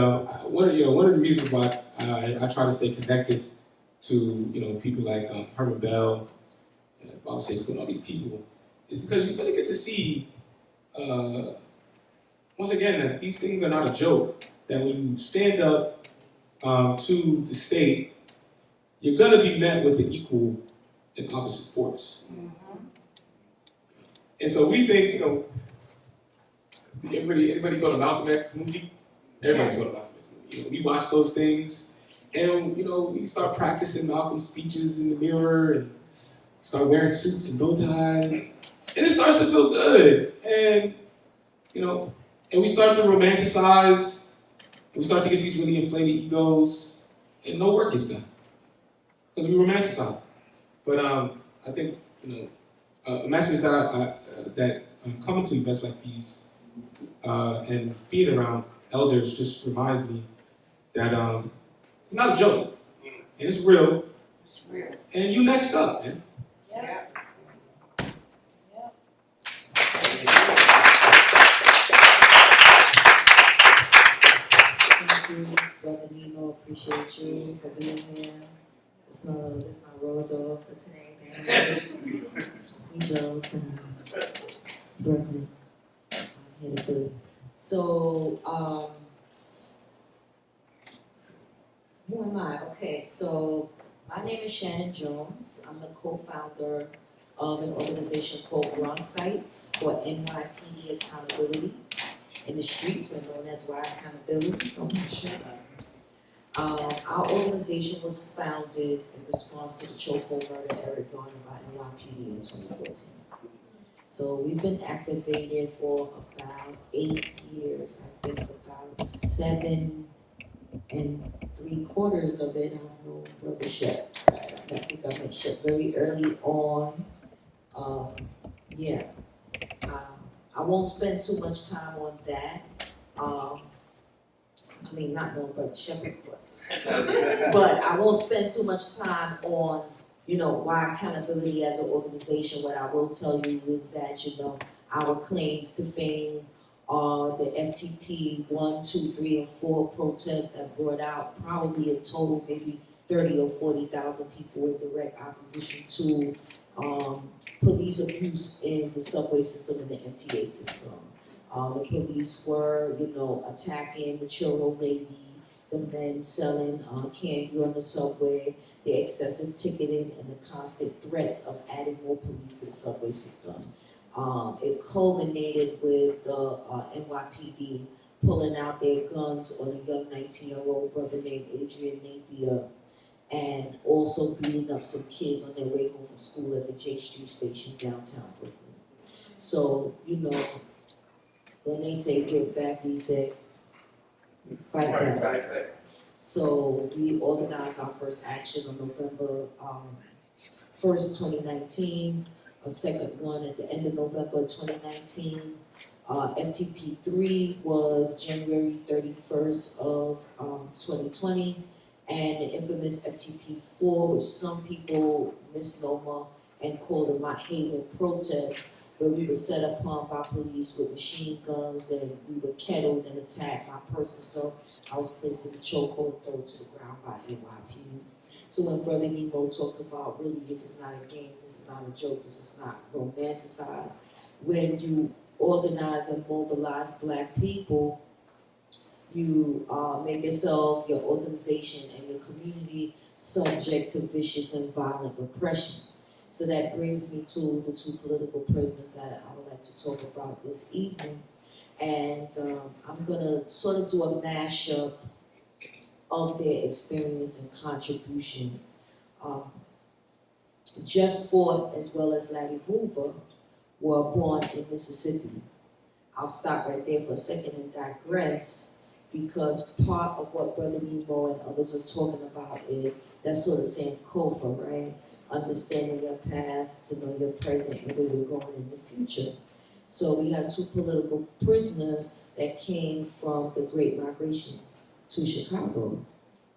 one of the reasons why I try to stay connected to, people like Herman Bell, and Bob Safe, and all these people, is because you really get to see, once again, that these things are not a joke. That when you stand up to the state, you're going to be met with the equal and opposite force. Mm-hmm. And so we think, everybody saw the Malcolm X movie? Everybody saw the Malcolm X movie. We watch those things, and, we start practicing Malcolm's speeches in the mirror, and start wearing suits and bow ties. And it starts to feel good. And, and we start to romanticize. And we start to get these really inflated egos. And no work is done. Because we romanticize. But I think, a message that coming to events like these and being around elders just reminds me that it's not a joke. And it's real. It's real. And you next up, man. Yeah. Thank you, Brother Nemo. Appreciate you for being here. This is my road dog for today, man. We drove from Brooklyn here to Philly. So, who am I? Okay, so my name is Shannon Jones. I'm the co-founder of an organization called Grunt Sites for NYPD accountability in the streets. We're known as Y Accountability from Russia. Our organization was founded in response to the chokehold murder of Eric Garner by NYPD in 2014. So we've been activated for about 8 years. I think about 7 3/4 of it I've known Brother Shep. Right? I think I met Shep very early on. I won't spend too much time on that. Not knowing Brother Shep, of course. But I won't spend too much time on, why accountability as an organization, what I will tell you is that, our claims to fame are the FTP 1, 2, 3, and 4 protests that brought out probably in total maybe 30 or 40,000 people in direct opposition to police abuse in the subway system and the MTA system. The police were, attacking the churro lady, the men selling candy on the subway, the excessive ticketing, and the constant threats of adding more police to the subway system. It culminated with the NYPD pulling out their guns on a young 19-year-old brother named Adrian Napier, and also beating up some kids on their way home from school at the J Street station downtown Brooklyn. So, when they say give back, we say fight back. So we organized our first action on November 1st, 2019, a second one at the end of November 2019. FTP 3 was January 31st of 2020, and the infamous FTP 4, which some people misnomer and call the Mott Haven protest, where we were set upon by police with machine guns and we were kettled and attacked. My personal self, I was placed in the chokehold and thrown to the ground by NYPD. So when Brother Nemo talks about really this is not a game, this is not a joke, this is not romanticized, when you organize and mobilize Black people, you make yourself, your organization, and your community subject to vicious and violent repression. So that brings me to the two political prisoners that I would like to talk about this evening. And I'm going to sort of do a mashup of their experience and contribution. Jeff Fort, as well as Larry Hoover, were born in Mississippi. I'll stop right there for a second and digress, because part of what Brother Nemo and others are talking about is that sort of same COFA, right? Understanding your past to know your present and where you're going in the future. So we have two political prisoners that came from the Great Migration to Chicago,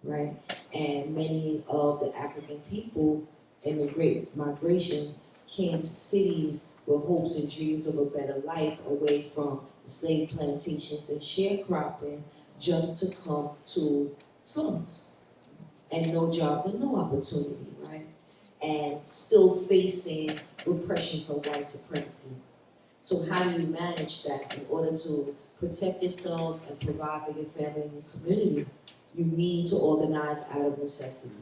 right? And many of the African people in the Great Migration came to cities with hopes and dreams of a better life away from the slave plantations and sharecropping, just to come to slums and no jobs and no opportunity, right? And still facing repression from white supremacy. So how do you manage that? In order to protect yourself and provide for your family and your community, you need to organize out of necessity.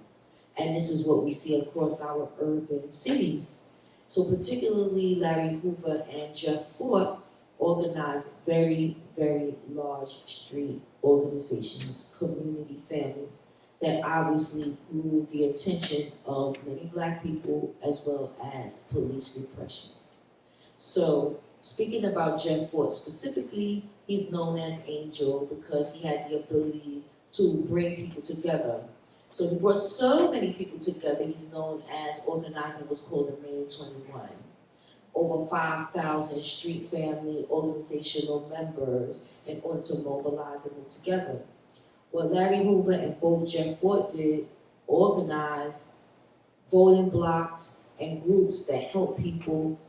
And this is what we see across our urban cities. So particularly Larry Hoover and Jeff Fort organized very, very large street organizations, community families, that obviously drew the attention of many Black people as well as police repression. So speaking about Jeff Fort specifically, he's known as Angel because he had the ability to bring people together. So he brought so many people together, he's known as organizing what's called the Main 21. Over 5,000 street family organizational members in order to mobilize and move together. What Larry Hoover and both Jeff Fort did, organize voting blocks and groups that help people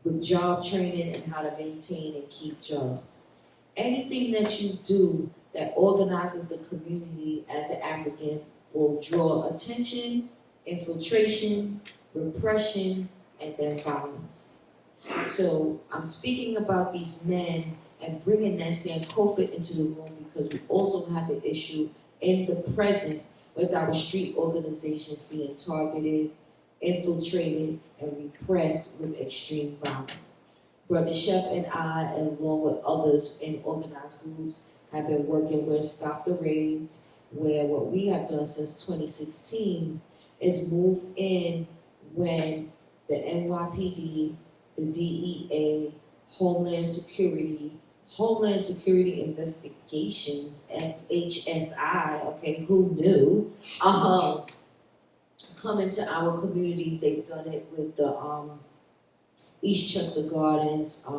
with job training and how to maintain and keep jobs. Anything that you do that organizes the community as an African will draw attention, infiltration, repression, and then violence. So I'm speaking about these men and bringing that Sankofa into the room because we also have an issue in the present with our street organizations being targeted, infiltrated, and repressed with extreme violence. Brother Shep and I, along with others in organized groups, have been working with Stop the Raids, where what we have done since 2016 is move in when the NYPD, the DEA, Homeland Security Investigations, and HSI, okay, who knew, come into our communities. They've done it with the Eastchester Gardens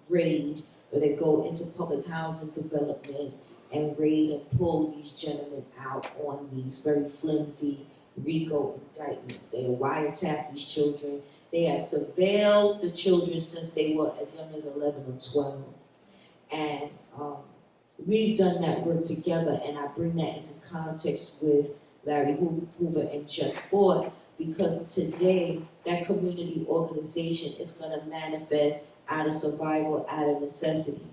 raid, where they go into public housing developments and raid and pull these gentlemen out on these very flimsy RICO indictments. They have wiretapped these children. They have surveilled the children since they were as young as 11 or 12. And we've done that work together, and I bring that into context with Larry Hoover and Jeff Ford, because today that community organization is going to manifest out of survival, out of necessity.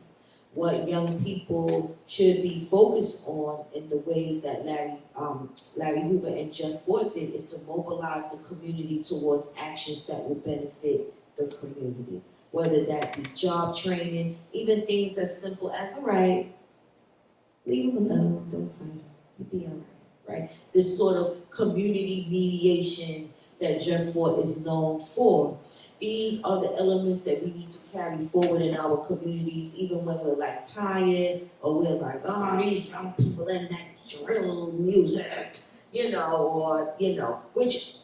What young people should be focused on in the ways that Larry Hoover and Jeff Ford did is to mobilize the community towards actions that will benefit the community. Whether that be job training, even things as simple as, all right, leave them alone, don't fight them, you'll be all right, right? This sort of community mediation that Jeff Ford is known for. These are the elements that we need to carry forward in our communities, even when we're like tired, or we're like, oh, these young people in that drill music, which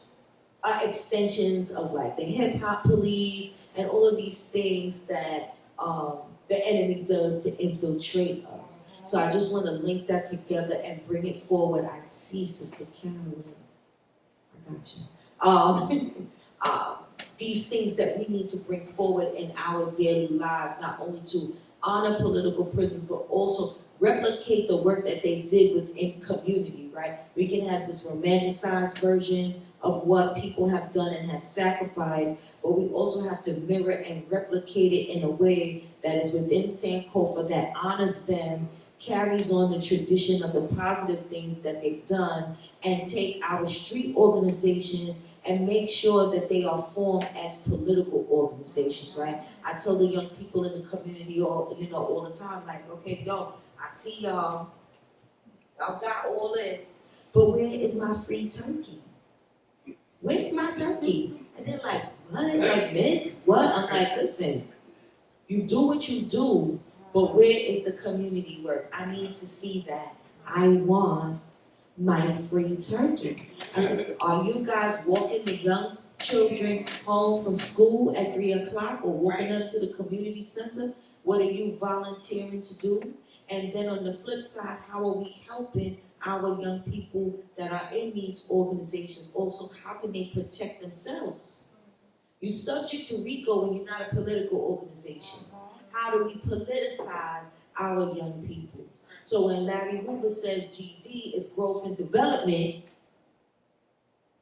are extensions of like the hip hop police and all of these things that the enemy does to infiltrate us. So I just want to link that together and bring it forward. I see Sister Carolyn. I got you. These things that we need to bring forward in our daily lives, not only to honor political prisoners, but also replicate the work that they did within community, right? We can have this romanticized version of what people have done and have sacrificed, but we also have to mirror and replicate it in a way that is within Sankofa, that honors them, carries on the tradition of the positive things that they've done, and take our street organizations and make sure that they are formed as political organizations, right? I tell the young people in the community all the time, like, okay, yo, I see y'all got all this, but where is my free turkey? Where's my turkey? And they're like, what? Like, miss, what? I'm like, listen, you do what you do, but where is the community work? I need to see that. I want my free turkey. I said, are you guys walking the young children home from school at 3 o'clock or walking them to the community center? What are you volunteering to do? And then on the flip side, how are we helping our young people that are in these organizations? Also, how can they protect themselves? You're subject to RICO when you're not a political organization. How do we politicize our young people? So when Larry Hoover says GD is growth and development,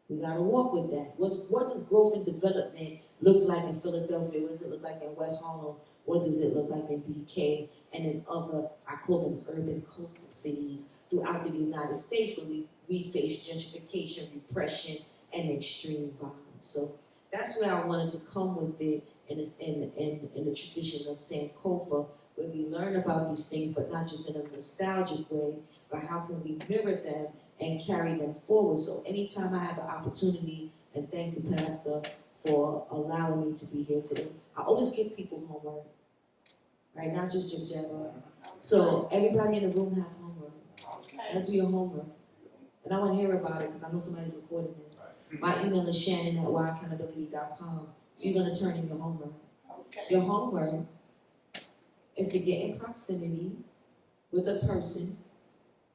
we gotta walk with that. What does growth and development look like in Philadelphia? What does it look like in West Harlem? What does it look like in BK and in other, I call them urban coastal cities throughout the United States where we face gentrification, repression, and extreme violence. So that's where I wanted to come with it in the tradition of Sankofa, where we learn about these things, but not just in a nostalgic way, but how can we mirror them and carry them forward. So anytime I have an opportunity, and thank you, Pastor, for allowing me to be here today, I always give people homework, right? Not just jib jabber. So everybody in the room have homework. Now do your homework. And I want to hear about it because I know somebody's recording this. My email is shannon@whyaccountability.com. So you're going to turn in your homework. Your homework is to get in proximity with a person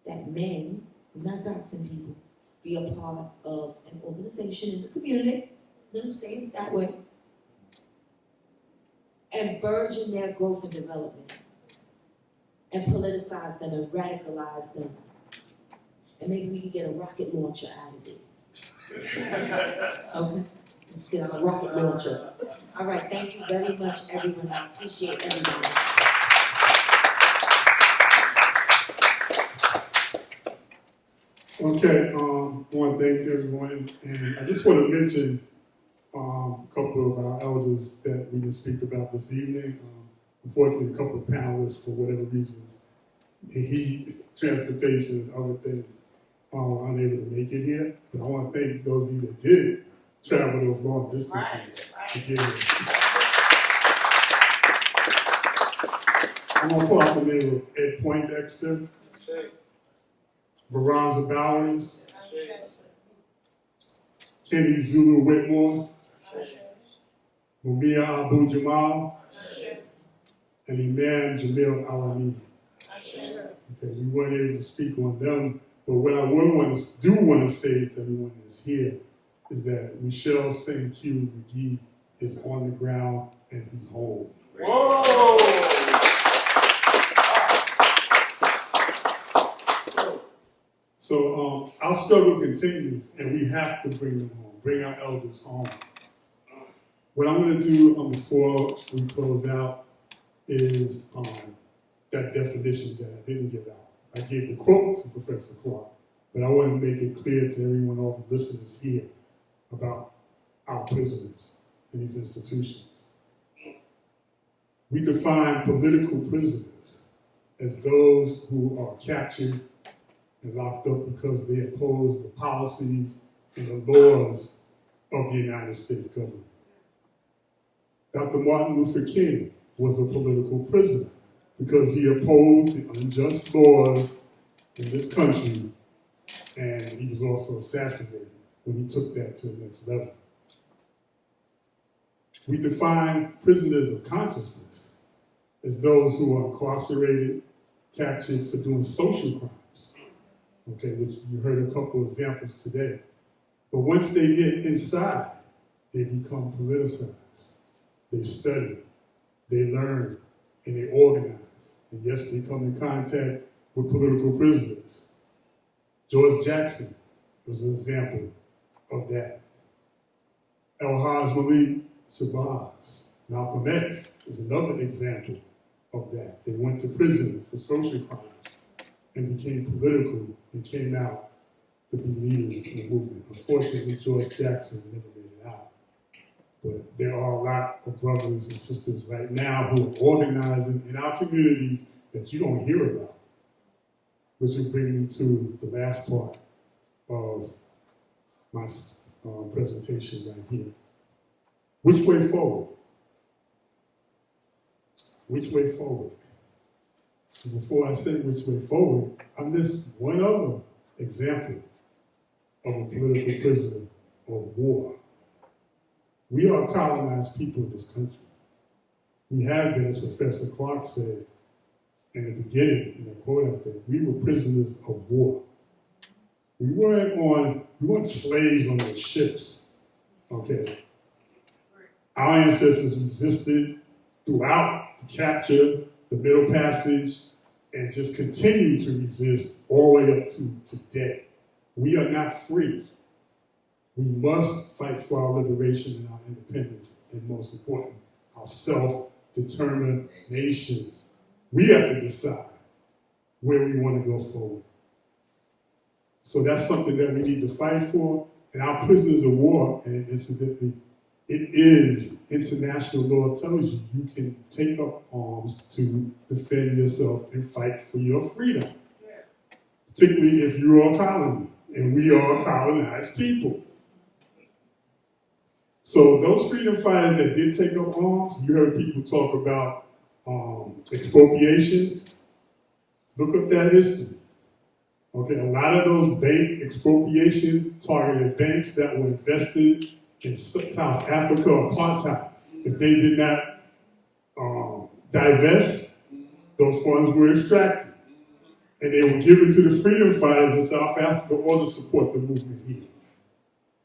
that may, we're not doxing people, be a part of an organization in the community, let me say it that way, and burgeon their growth and development, and politicize them and radicalize them. And maybe we can get a rocket launcher out of it. Okay? Let's get a rocket launcher. All right, thank you very much, everyone. I appreciate everyone. Okay, I want to thank everyone, and I just want to mention a couple of our elders that we didn't speak about this evening. Unfortunately, a couple of panelists, for whatever reasons, heat, transportation, and other things, are unable to make it here. But I want to thank those of you that did travel those long distances to get here. I'm going to call out the name of Ed Poindexter, Veronza Bowers, Kenny Zulu Whitmore, Mumia Abu Jamal, and Imam Jamil Alami. Okay, we weren't able to speak on them But what I want to say to everyone that's here is that Michelle St. Q. McGee is on the ground and he's home. Whoa! So our struggle continues, and we have to bring them home, bring our elders home. What I'm going to do before we close out is that definition that I didn't give out. I gave the quote from Professor Clark, but I want to make it clear to everyone, all the listeners here, about our prisoners in these institutions. We define political prisoners as those who are captured and locked up because they oppose the policies and the laws of the United States government. Dr. Martin Luther King was a political prisoner because he opposed the unjust laws in this country, and he was also assassinated when he took that to the next level. We define prisoners of consciousness as those who are incarcerated, captured for doing social crimes, okay, which you heard a couple of examples today. But once they get inside, they become politicized. They study, they learn, and they organize. And yes, they come in contact with political prisoners. George Jackson was an example of that. El-Haj Malik Shabazz, Malcolm X is another example of that. They went to prison for social crimes and became political and came out to be leaders in the movement. Unfortunately, George Jackson never made it out. But there are a lot of brothers and sisters right now who are organizing in our communities that you don't hear about, which will bring me to the last part of my presentation right here. Which way forward? Which way forward? Before I say which way forward, I missed one other example of a political prisoner of war. We are colonized people in this country. We have been, as Professor Clark said in the beginning, in the quote I said, we were prisoners of war. We weren't slaves on those ships, okay? Our ancestors resisted throughout the capture, the Middle Passage, and just continue to resist all the way up to today. We are not free. We must fight for our liberation and our independence, and most important, our self-determination. We have to decide where we want to go forward. So that's something that we need to fight for. And our prisoners of war, and incidentally, it is, international law tells you, you can take up arms to defend yourself and fight for your freedom. Particularly if you're a colony, and we are colonized people. So those freedom fighters that did take up arms, you heard people talk about expropriations. Look up that history. Okay, a lot of those bank expropriations targeted banks that were invested in South Africa apartheid. If they did not divest, those funds were extracted. And they were given to the freedom fighters in South Africa or to support the movement here.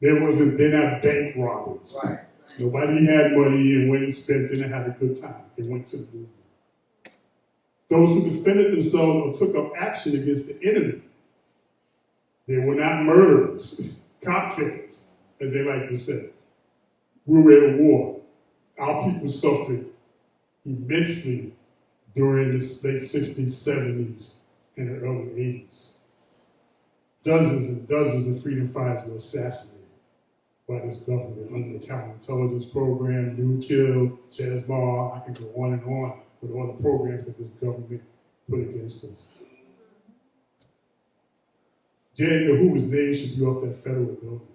They're not bank robbers. Right. Nobody had money and went and spent it and had a good time. They went to the movement. Those who defended themselves or took up action against the enemy, they were not murderers, cop killers, as they like to say. We were at war. Our people suffered immensely during the late 60s, 70s, and the early 80s. Dozens and dozens of freedom fighters were assassinated by this government under the counterintelligence program, New Kill, Chesmar. I can go on and on with all the programs that this government put against us. J. Edgar Hoover's name should be off that federal building.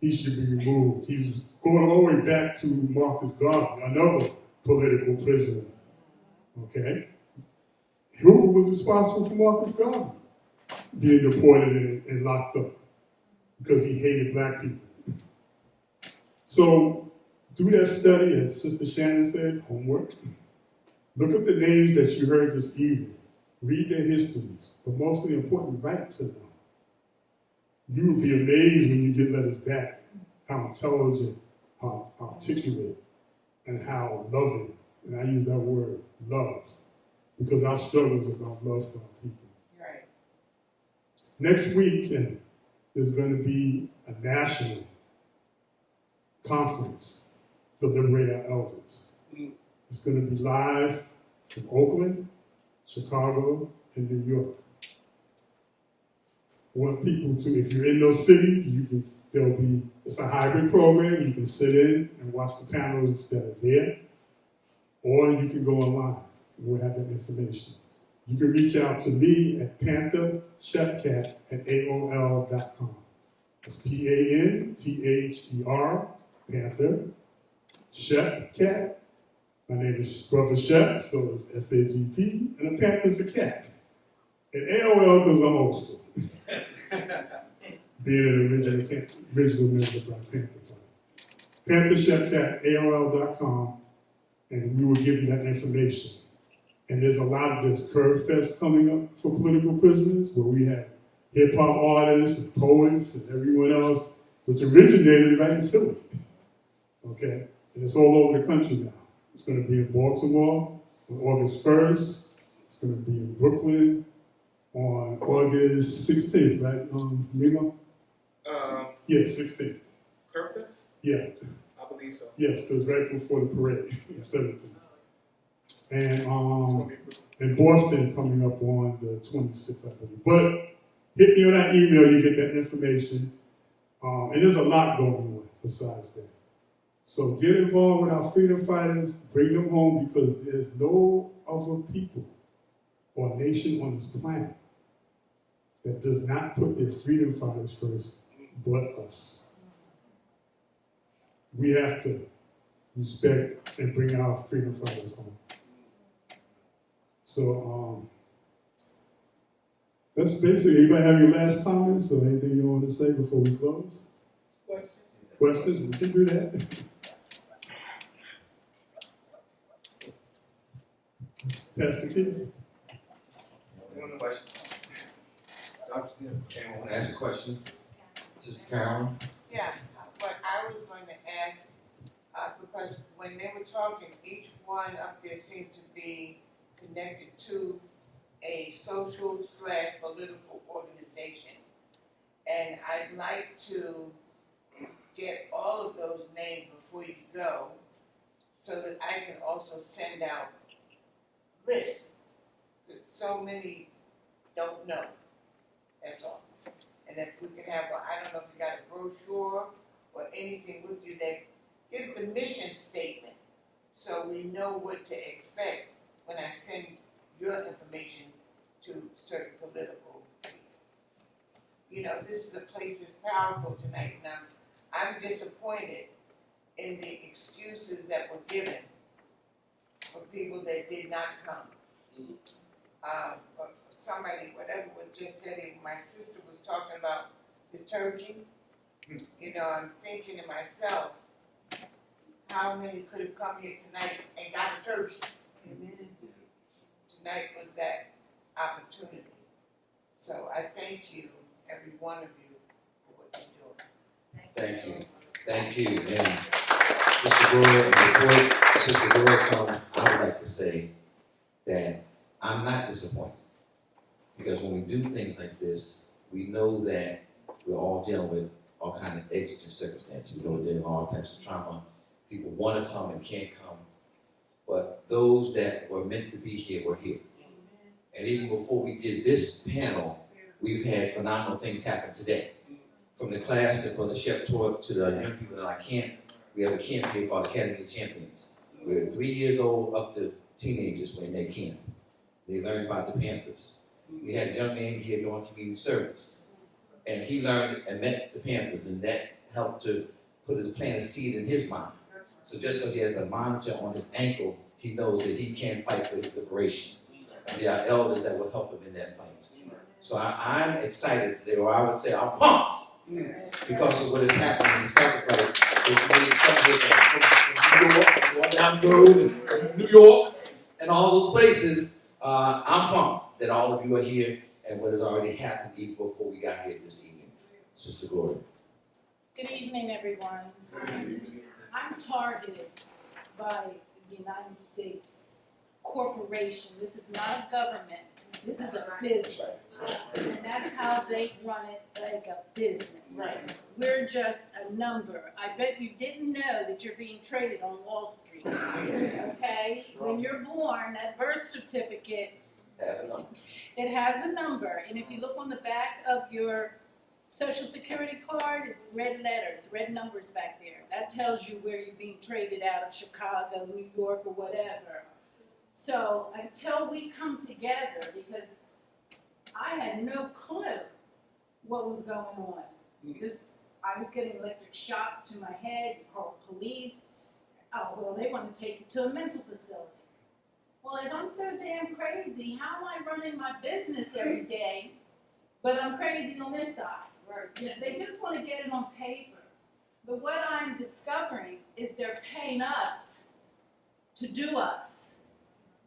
He should be removed. He's going all the way back to Marcus Garvey, another political prisoner. Okay? Hoover was responsible for Marcus Garvey being deported and locked up because he hated black people. So, do that study, as Sister Shannon said, homework. Look up the names that you heard this evening read their histories, but mostly important, write to them. You would be amazed when you get letters back, how intelligent, how articulate, and how loving, and I use that word, love, because our struggle is about love for our people. Right. Next weekend is going to be a national conference to liberate our elders. It's going to be live from Oakland, Chicago, and New York. I want people to, if you're in those cities, you can still be, it's a hybrid program. You can sit in and watch the panels that are there, or you can go online. We'll have that information. You can reach out to me at panthershepcat@aol.com. It's Panther, Panther, Shepcat. My name is Brother Shep, so it's SAGP, and a panther's a cat. And AOL because I'm old school. Being an original member of the Black Panther Party. PantherShepcat@aol.com, and we will give you that information. And there's a lot of this Curve Fest coming up for political prisoners, where we have hip-hop artists and poets and everyone else, which originated right in Philly. Okay? And it's all over the country now. It's going to be in Baltimore on August 1st. It's going to be in Brooklyn on August 16th, right, Mimo? Yes, 16th. Purpose? Yeah. I believe so. Yes, because right before the parade, 17th. And Boston coming up on the 26th, I believe. But hit me on that email, you get that information. And there's a lot going on besides that. So get involved with our freedom fighters, bring them home, because there's no other people or nation on this planet that does not put their freedom fighters first but us. We have to respect and bring our freedom fighters home. So that's basically, anybody have your last comments or anything you want to say before we close? Questions? We can do that. Pastor Keith? One question. Anyone want to ask a question? Sister Carolyn? Yeah, but I was going to ask, because when they were talking, each one up there seemed to be connected to a social/political organization. And I'd like to get all of those names before you go, so that I can also send out lists, that so many don't know, that's all. And if we could have, I don't know if you got a brochure or anything with you that gives the mission statement, so we know what to expect when I send your information to certain political people. You know, this is the place that's powerful tonight, and I'm disappointed in the excuses that were given for people that did not come. But somebody, whatever was just said, even my sister was talking about the turkey. You know, I'm thinking to myself, how many could have come here tonight and got a turkey? Tonight was that opportunity. So I thank you, every one of you, for what you're doing. Thank you. Thank you. And Sister Gloria, before Sister Gloria comes, I would like to say that I'm not disappointed. Because when we do things like this, we know that we're all dealing with all kinds of exigent circumstances. We know we're dealing with all types of trauma. People want to come and can't come. But those that were meant to be here were here. And even before we did this panel, we've had phenomenal things happen today. From the class that Brother Shep taught to the young people in our camp, we have a camp here called Academy of Champions. We're 3 years old up to teenagers when they camp. They learn about the Panthers. We had a young man here doing community service. And he learned and met the Panthers, and that helped to plant a seed in his mind. So just because he has a monitor on his ankle, he knows that he can fight for his liberation. And there are elders that will help him in that fight. So I'm excited today, or I would say I'm pumped, because of what has happened in the sacrifice that you made come here from New York, going down the road, and New York, and all those places I'm pumped that all of you are here and what has already happened even before we got here this evening. Sister Gloria. Good evening, everyone. I'm targeted by the United States corporation. This is not a government. This is a business. And that's how they run it, like a business. Right. We're just a number. I bet you didn't know that you're being traded on Wall Street. Okay? When you're born, that birth certificate, That's enough. it has a number. And if you look on the back of your Social Security card, it's red letters, red numbers back there. That tells you where you're being traded out of Chicago, New York, or whatever. So until we come together, because I had no clue what was going on. I was getting electric shocks to my head, you called police. Oh, well, they want to take you to a mental facility. Well, if I'm so damn crazy, how am I running my business every day, but I'm crazy on this side? You know, they just want to get it on paper. But what I'm discovering is they're paying us to do us.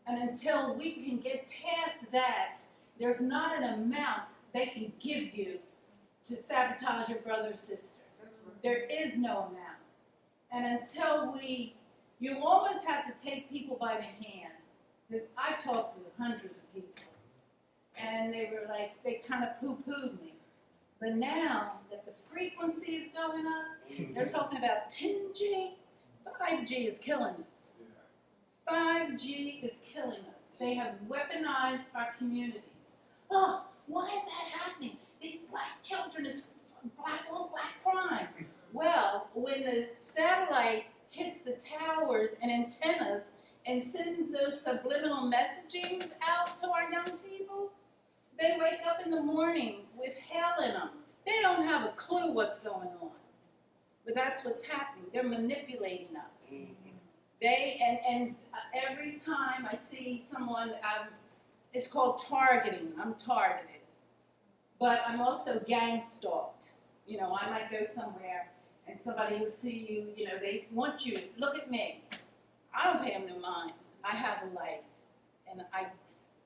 And until we can get past that, there's not an amount they can give you to sabotage your brother or sister. There is no amount. And until you almost have to take people by the hand. Because I've talked to hundreds of people. And they were like, they kind of poo-pooed me. But now that the frequency is going up, they're talking about 10G, 5G is killing us. 5G is killing us. They have weaponized our communities. Oh, why is that happening? These black children, it's black on black crime. Well, when the satellite hits the towers and antennas and sends those subliminal messaging out to our young people, they wake up in the morning with hell in them. They don't have a clue what's going on. But that's what's happening. They're manipulating us. Every time I see someone, it's called targeting. I'm targeted. But I'm also gang stalked. You know, I might go somewhere and somebody will see you, you know, they want you to look at me. I don't pay them no mind. I have a life. And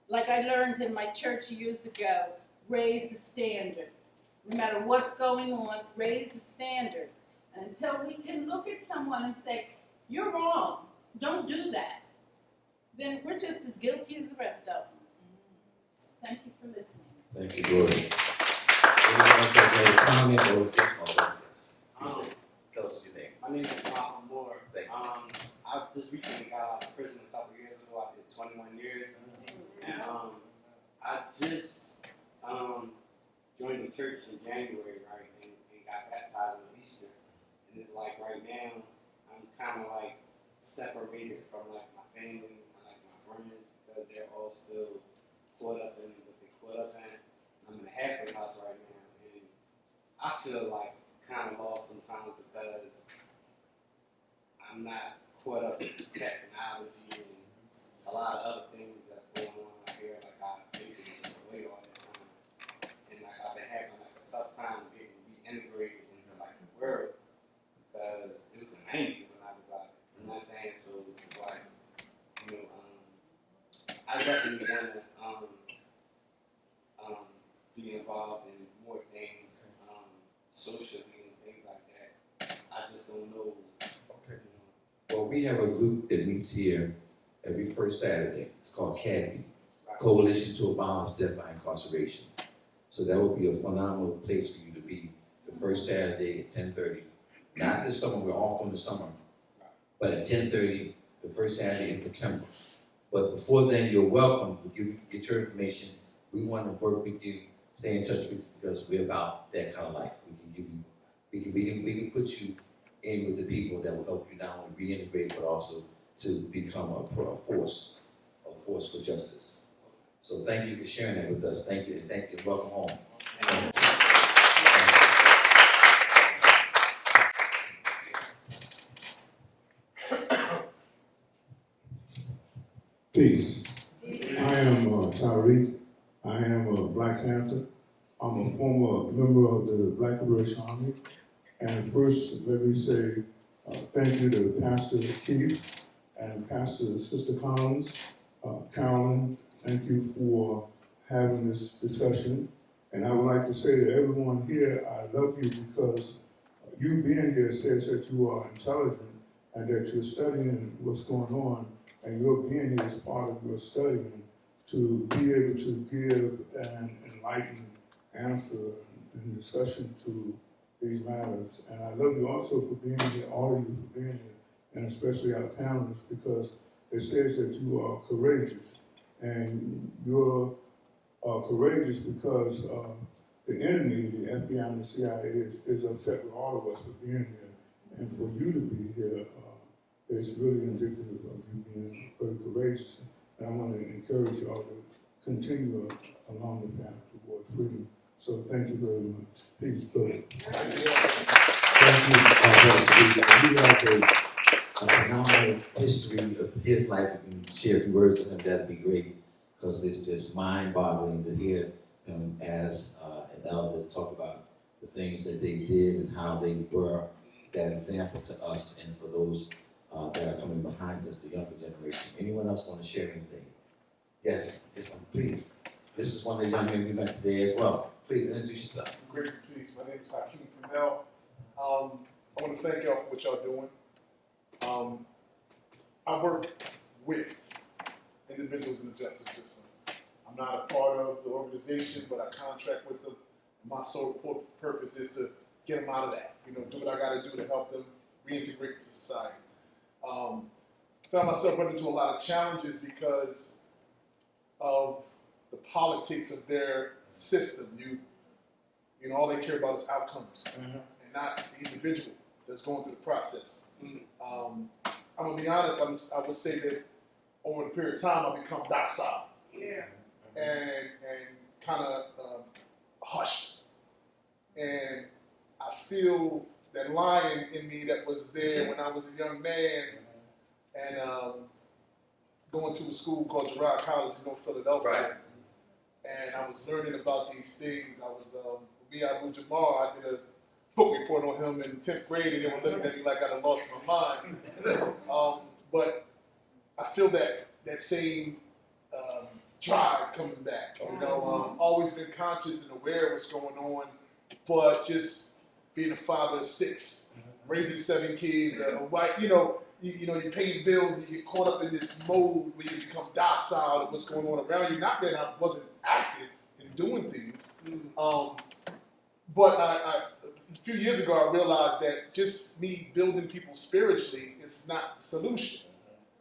like I learned in my church years ago, raise the standard. No matter what's going on, raise the standard. And until we can look at someone and say, you're wrong, don't do that, then we're just as guilty as the rest of them. Thank you for listening. Thank you, Gloria. Anyone else like to make a comment or just on this? Tell us your name. My name is Malcolm Moore. Thank you. I just recently got out of prison a couple years ago. I did 21 years. And I just joined the church in January, right, and got baptized on Easter. And it's like right now, I'm kind of like separated from like my family, like my friends, because they're all still caught up in what they caught up in. I'm in a halfway house right now, and I feel like kind of lost sometimes because I'm not caught up with the technology and a lot of other things that's going on out here. Like I basically was away all that time, and like I've been having like a tough time getting reintegrated into like the world because it was an 90s when I was out. You know what I'm saying? So it's like, you know, I definitely want to be involved in more things socially and things like that. I just don't know. Okay. Well, we have a group that meets here every first Saturday. It's called CADB, Coalition to Abolish Death by Incarceration. So that would be a phenomenal place for you to be the first Saturday at 10:30. Not this summer, we're off on the summer, but at 10:30, the first Saturday in September. But before then, you're welcome. We'll get your information. We want to work with you, stay in touch with you because we're about that kind of life. We can give you, we can put you in with the people that will help you not only reintegrate, but also to become a force for justice. So thank you for sharing that with us. Thank you, and thank you. Welcome home. Peace. I am Tariq. I am a Black Panther. I'm a former member of the Black Liberation Army. And first, let me say thank you to Pastor Keith and Pastor Sister Collins, Carolyn, thank you for having this discussion. And I would like to say to everyone here, I love you because you being here says that you are intelligent and that you're studying what's going on, and your being here is part of your studying to be able to give an enlightened answer and discussion to these matters. And I love you also for being here, all of you for being here, and especially our panelists, because it says that you are courageous. And you're courageous because the enemy, the FBI and the CIA, is upset with all of us for being here. And for you to be here, it's really indicative of you being very courageous. And I want to encourage you all to continue along the path towards freedom. So thank you very much. Peace, brother. Thank you, Brother Speaker. He has a phenomenal history of his life. If you can share a few words with him, that'd be great, because it's just mind-boggling to hear him as an elder talk about the things that they did and how they were that example to us and for those that are coming behind us, the younger generation. Anyone else want to share anything? Yes, this one, please. This is one of the young men we met today as well. Please introduce yourself. Grace and peace. My name is Hakeem Kamel. I want to thank y'all for what y'all doing. I work with individuals in the justice system. I'm not a part of the organization, but I contract with them. My sole purpose is to get them out of that. You know, do what I got to do to help them reintegrate to society. Found myself running into a lot of challenges because of the politics of their system. You know, all they care about is outcomes, and not the individual that's going through the process. I'm gonna be honest. I would say that over the period of time, I've become docile, and kind of hushed. And I feel that lion in me that was there when I was a young man, and going to a school called Girard College in North Philadelphia. Right. And I was learning about these things. I was B. Abu Jamal. I did a book report on him in 10th grade, and they were looking at me like I had lost my mind. But I feel that same drive coming back. You know, always been conscious and aware of what's going on, but just being a father of 6, raising 7 kids, a wife, you know, you're paying bills, and you get caught up in this mode where you become docile to what's going on around you. Not that I wasn't active in doing things, but a few years ago I realized that just me building people spiritually is not the solution.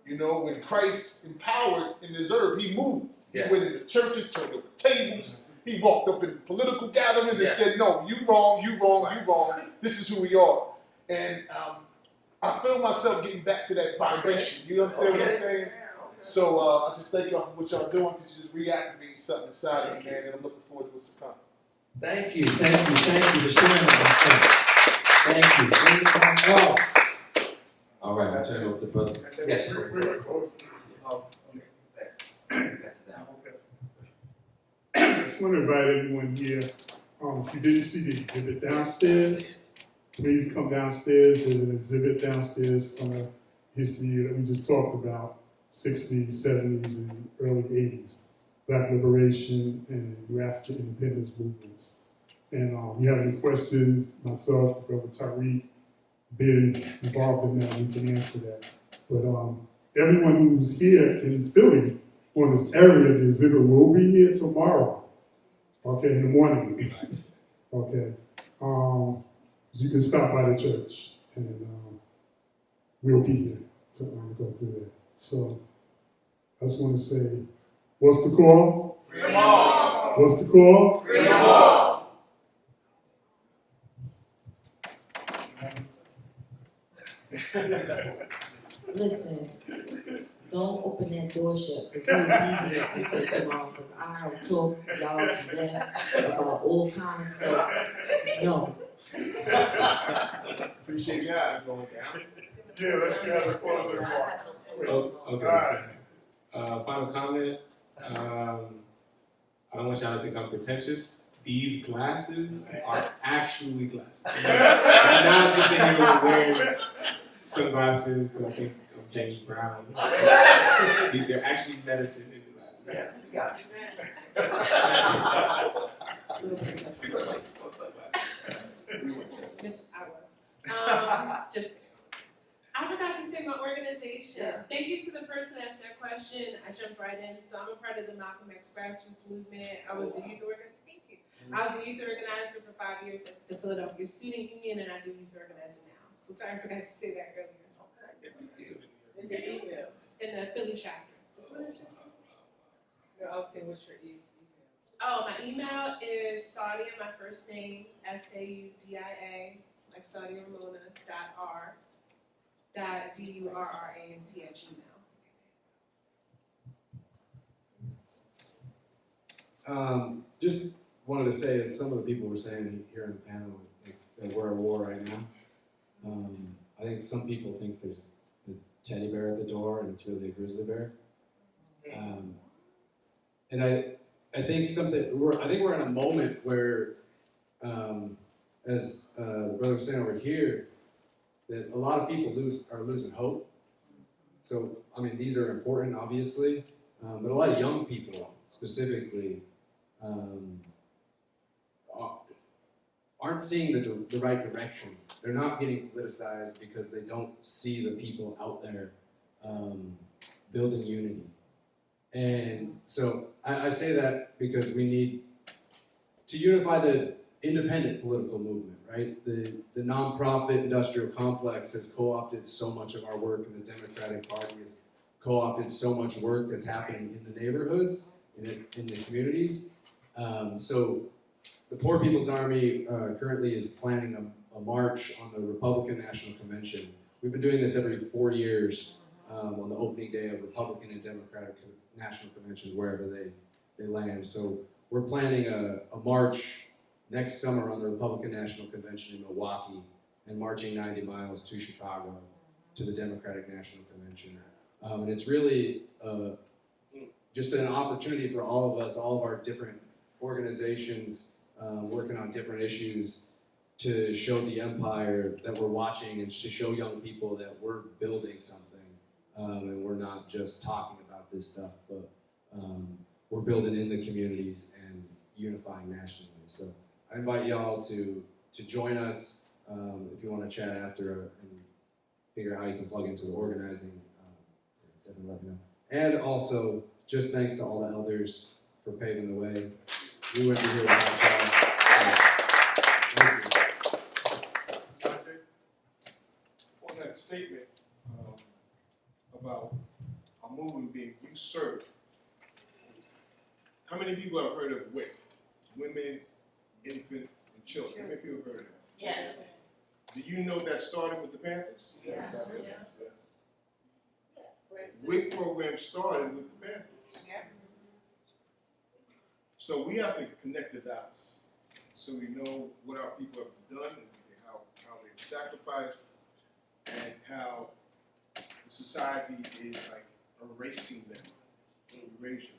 You know, when Christ empowered in this earth, he moved. Yeah. He went into churches, turned over tables. He walked up in political gatherings and said, "No, you wrong, you wrong, you wrong. This is who we are." And I feel myself getting back to that vibration. You understand what I'm saying? So I just thank y'all for what y'all doing, because you're just reactivating something inside of me, man, and I'm looking forward to what's to come. Thank you for sharing that. Thank you. Anyone else? All right, I'll turn it over to brother. Yes, sir. I just want to invite everyone here. If you didn't see the exhibit downstairs, please come downstairs. There's an exhibit downstairs from a history that we just talked about, 60s, 70s, and early 80s, Black liberation and New African independence movements. And if you have any questions, myself, Brother Tariq, been involved in that, we can answer that. But everyone who's here in Philly, on this area, the exhibit will be here tomorrow, okay, in the morning, okay. You can stop by the church, and we'll be here to go through that. So I just want to say, what's the call? Freedom all. What's the call? Freedom all. Listen, don't open that door shut, because we'll be here until tomorrow, because I'll talk y'all to death about all kind of stuff. No. Appreciate your eyes going down. Yeah, let's have a closing remark. Okay. So, final comment. I don't want y'all to think I'm pretentious. These glasses are actually glasses. I'm not just in here wearing sunglasses, but I think of James Brown. They're actually medicine in glasses. Yes, yeah. Miss, I was. Just, I forgot to say my organization. Yeah. Thank you to the person that asked that question. I jumped right in. So I'm a part of the Malcolm X grassroots movement. I was a youth I was a youth organizer for 5 years at the Philadelphia Student Union, and I do youth organizing now. So sorry I forgot to say that earlier. In your emails. In the Philly chapter. That's what it says. No, I'll say what's your email. Oh, my email is Saudia, my first name, SAUDIA, like Saudia Ramona, .durrant@gmail. Just wanted to say, as some of the people were saying here in the panel, that we're at war right now. I think some people think there's a teddy bear at the door and it's really a grizzly bear. And I think we're in a moment where, as the brother was saying over here, that a lot of people are losing hope. So, I mean, these are important, obviously, but a lot of young people specifically aren't seeing the right direction. They're not getting politicized because they don't see the people out there building unity. And so I say that because we need to unify the independent political movement, right? The nonprofit industrial complex has co-opted so much of our work, and the Democratic Party has co-opted so much work that's happening in the neighborhoods, in the communities. So the Poor People's Army currently is planning a march on the Republican National Convention. We've been doing this every 4 years on the opening day of Republican and Democratic National Conventions, wherever they land. So we're planning a march next summer on the Republican National Convention in Milwaukee and marching 90 miles to Chicago to the Democratic National Convention. And it's really just an opportunity for all of us, all of our different organizations working on different issues, to show the empire that we're watching and to show young people that we're building something, and we're not just talking about this stuff, but we're building in the communities and unifying nationally. So I invite y'all to join us if you want to chat after and figure out how you can plug into the organizing. Definitely let me know. And also, just thanks to all the elders for paving the way. We wouldn't be here without y'all. Thank you. On that statement about a movement being usurped, how many people have heard of WIC? Women, infant, and children. How many people have heard of that? Yes. Do you know that started with the Panthers? Yes. WIC program started with the Panthers. Yeah. So we have to connect the dots so we know what our people have done and how they've sacrificed and how the society is like erasing them, erasure.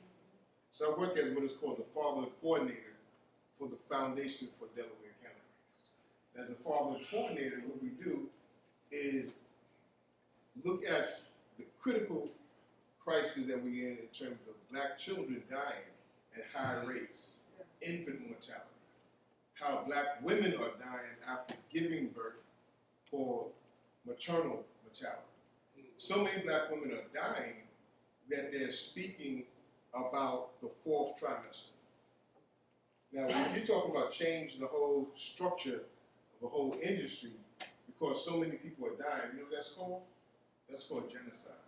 So I work as what is called the father coordinator for the Foundation for Delaware County. As a father coordinator, what we do is look at the critical crisis that we're in terms of black children dying at high rates, infant mortality, how black women are dying after giving birth for maternal mortality. So many black women are dying that they're speaking about the fourth trimester. Now, when you're talking about changing the whole structure of a whole industry because so many people are dying, you know what that's called? That's called genocide.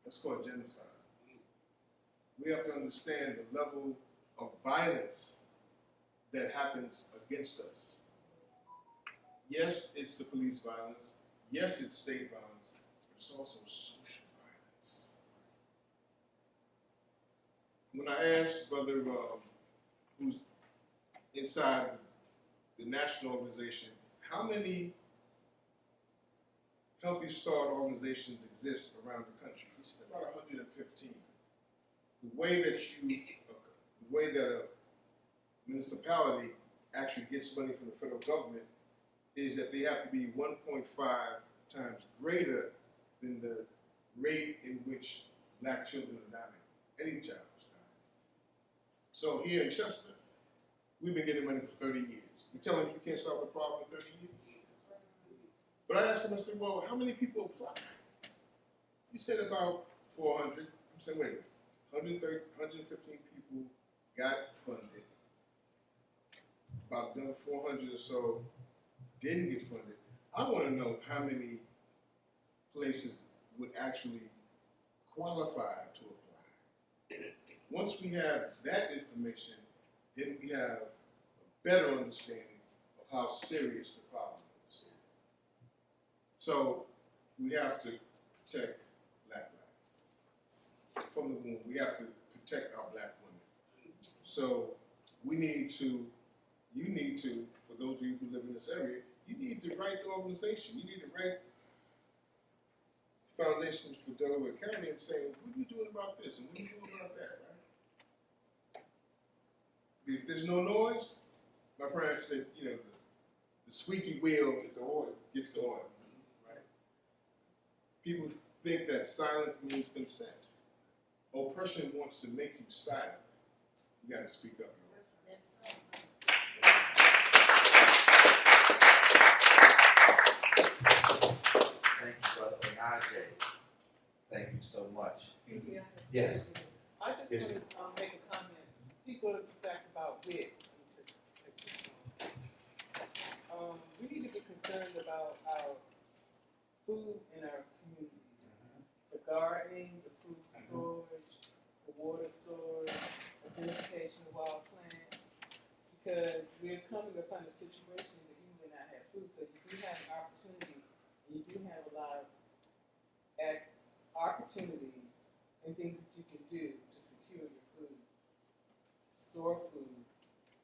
That's called genocide. We have to understand the level of violence that happens against us. Yes, it's the police violence. Yes, it's state violence, but it's also social violence. When I asked Brother who's inside the national organization, how many Healthy Start organizations exist around the country? He said about 115. The way that a municipality actually gets money from the federal government is that they have to be 1.5 times greater than the rate in which black children are dying. Any child is dying. So here in Chester, we've been getting money for 30 years. You tell them you can't solve the problem in 30 years? But I asked him, I said, well, how many people applied? He said about 400. I'm saying, wait, 115 people got funded. About another 400 or so didn't get funded. I want to know how many places would actually qualify to apply. Once we have that information, then we have a better understanding of how serious the problem is. So we have to protect black life. From the womb, we have to protect our black women. So we need to, you need to, for those of you who live in this area, you need to write the organization. You need to write foundations for Delaware County and say, what are you doing about this and what are you doing about that, right? If there's no noise, my parents said, you know, the squeaky wheel gets the oil, right? People think that silence means consent. Oppression wants to make you silent. You got to speak up. Thank you, brother. And RJ, thank you so much. Yes. I just Yes, want to make a comment. People are fact about WIC. We need to be concerned about our food in our communities. The gardening, the food storage, the water storage, identification of wild plants. Because we're coming upon a situation that you may not have food, so you do have an opportunity, and you do have a lot of opportunities and things that you can do to secure your food. Store food,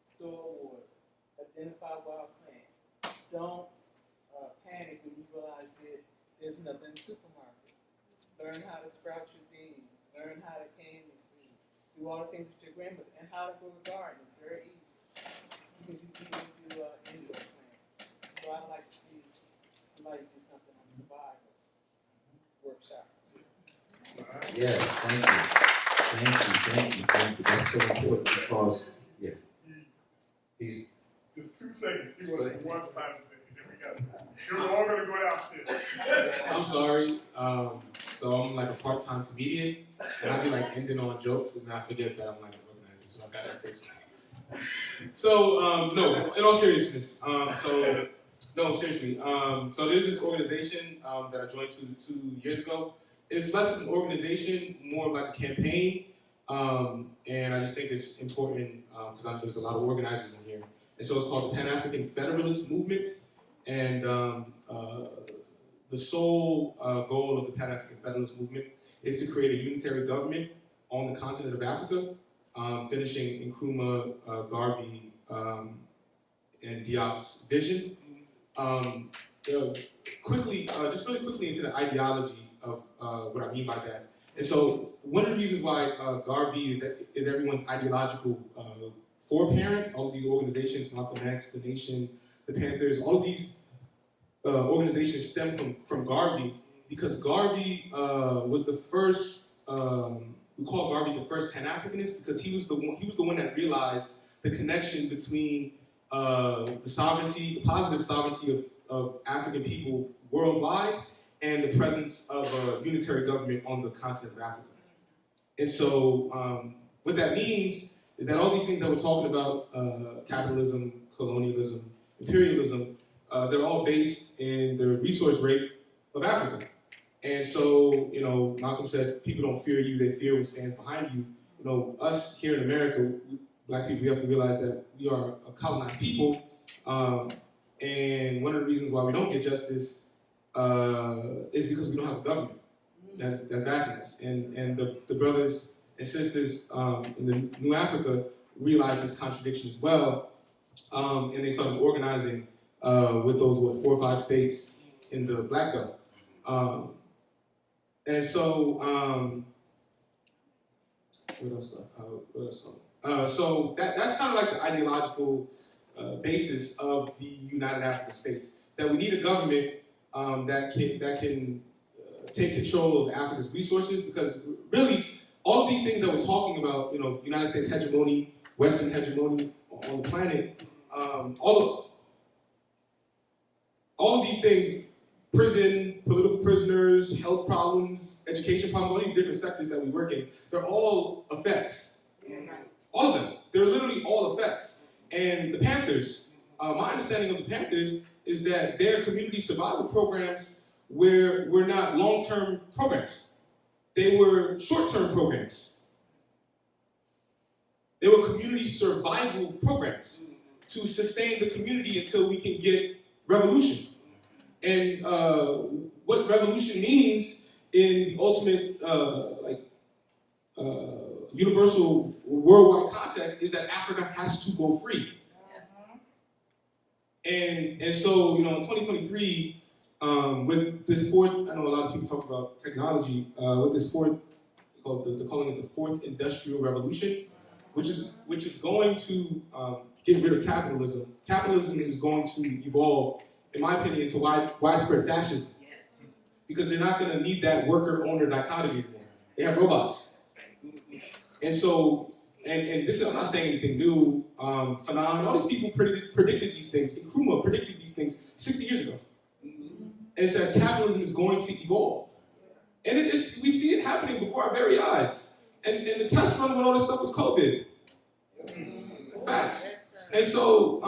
store water, identify wild plants. Don't panic when you realize that there's nothing in the supermarket. Learn how to sprout your beans, learn how to can your food, do all the things with your grandmother, and how to grow a garden. It's very easy. You can do indoor plants. So I'd like to see somebody do something on survival workshops too. Yes, thank you. That's so important because, yes. He's. Just 2 seconds. He was one final thing. Then we got. You're all gonna go downstairs. I'm sorry. So I'm like a part-time comedian, and I be like ending on jokes, and I forget that I'm like an organizer, so I gotta say something. So no, in all seriousness. Seriously. So there's this organization that I joined two years ago. It's less of an organization, more of like a campaign, and I just think it's important because there's a lot of organizers in here. And so it's called the Pan-African Federalist Movement, and the sole goal of the Pan-African Federalist Movement is to create a unitary government on the continent of Africa, finishing Nkrumah, Garvey, and Diop's vision. Just really quickly into the ideology of what I mean by that. And so one of the reasons why Garvey is everyone's ideological foreparent, all of these organizations, Malcolm X, The Nation, the Panthers, all of these organizations stem from Garvey because Garvey was the first, we call Garvey the first Pan-Africanist because he was the one that realized the connection between the positive sovereignty of African people worldwide and the presence of a unitary government on the continent of Africa. And so what that means is that all these things that we're talking about, capitalism, colonialism, imperialism, they're all based in the resource rate of Africa. And so, Malcolm said, people don't fear you, they fear what stands behind you. Us here in America, Black people, we have to realize that we are a colonized people. And one of the reasons why we don't get justice is because we don't have a government that's backing us. And the brothers and sisters in the New Africa realized this contradiction as well. And they started organizing with those, 4 or 5 states in the Black Belt. And so, what else? So that's kind of like the ideological basis of the United African States. That we need a government that can take control of Africa's resources, because really, all of these things that we're talking about, United States hegemony, Western hegemony on the planet, all of these things, prison, political prisoners, health problems, education problems, all these different sectors that we work in, they're all effects. All of them. They're literally all effects. And the Panthers, my understanding of the Panthers is that their community survival programs were not long-term programs. They were short-term programs. They were community survival programs to sustain the community until we can get revolution. And what revolution means in the ultimate, universal worldwide context is that Africa has to go free. And so, in 2023, with this fourth, I know a lot of people talk about technology, with this fourth, they're calling it the fourth industrial revolution, which is going to get rid of capitalism. Capitalism is going to evolve, in my opinion, to widespread fascism, because they're not going to need that worker-owner dichotomy anymore. They have robots. And so, and this is, I'm not saying anything new, Fanon, all these people predicted these things, Nkrumah predicted these things 60 years ago. And said capitalism is going to evolve. And we see it happening before our very eyes. And the test run with all this stuff was COVID. Facts. And so,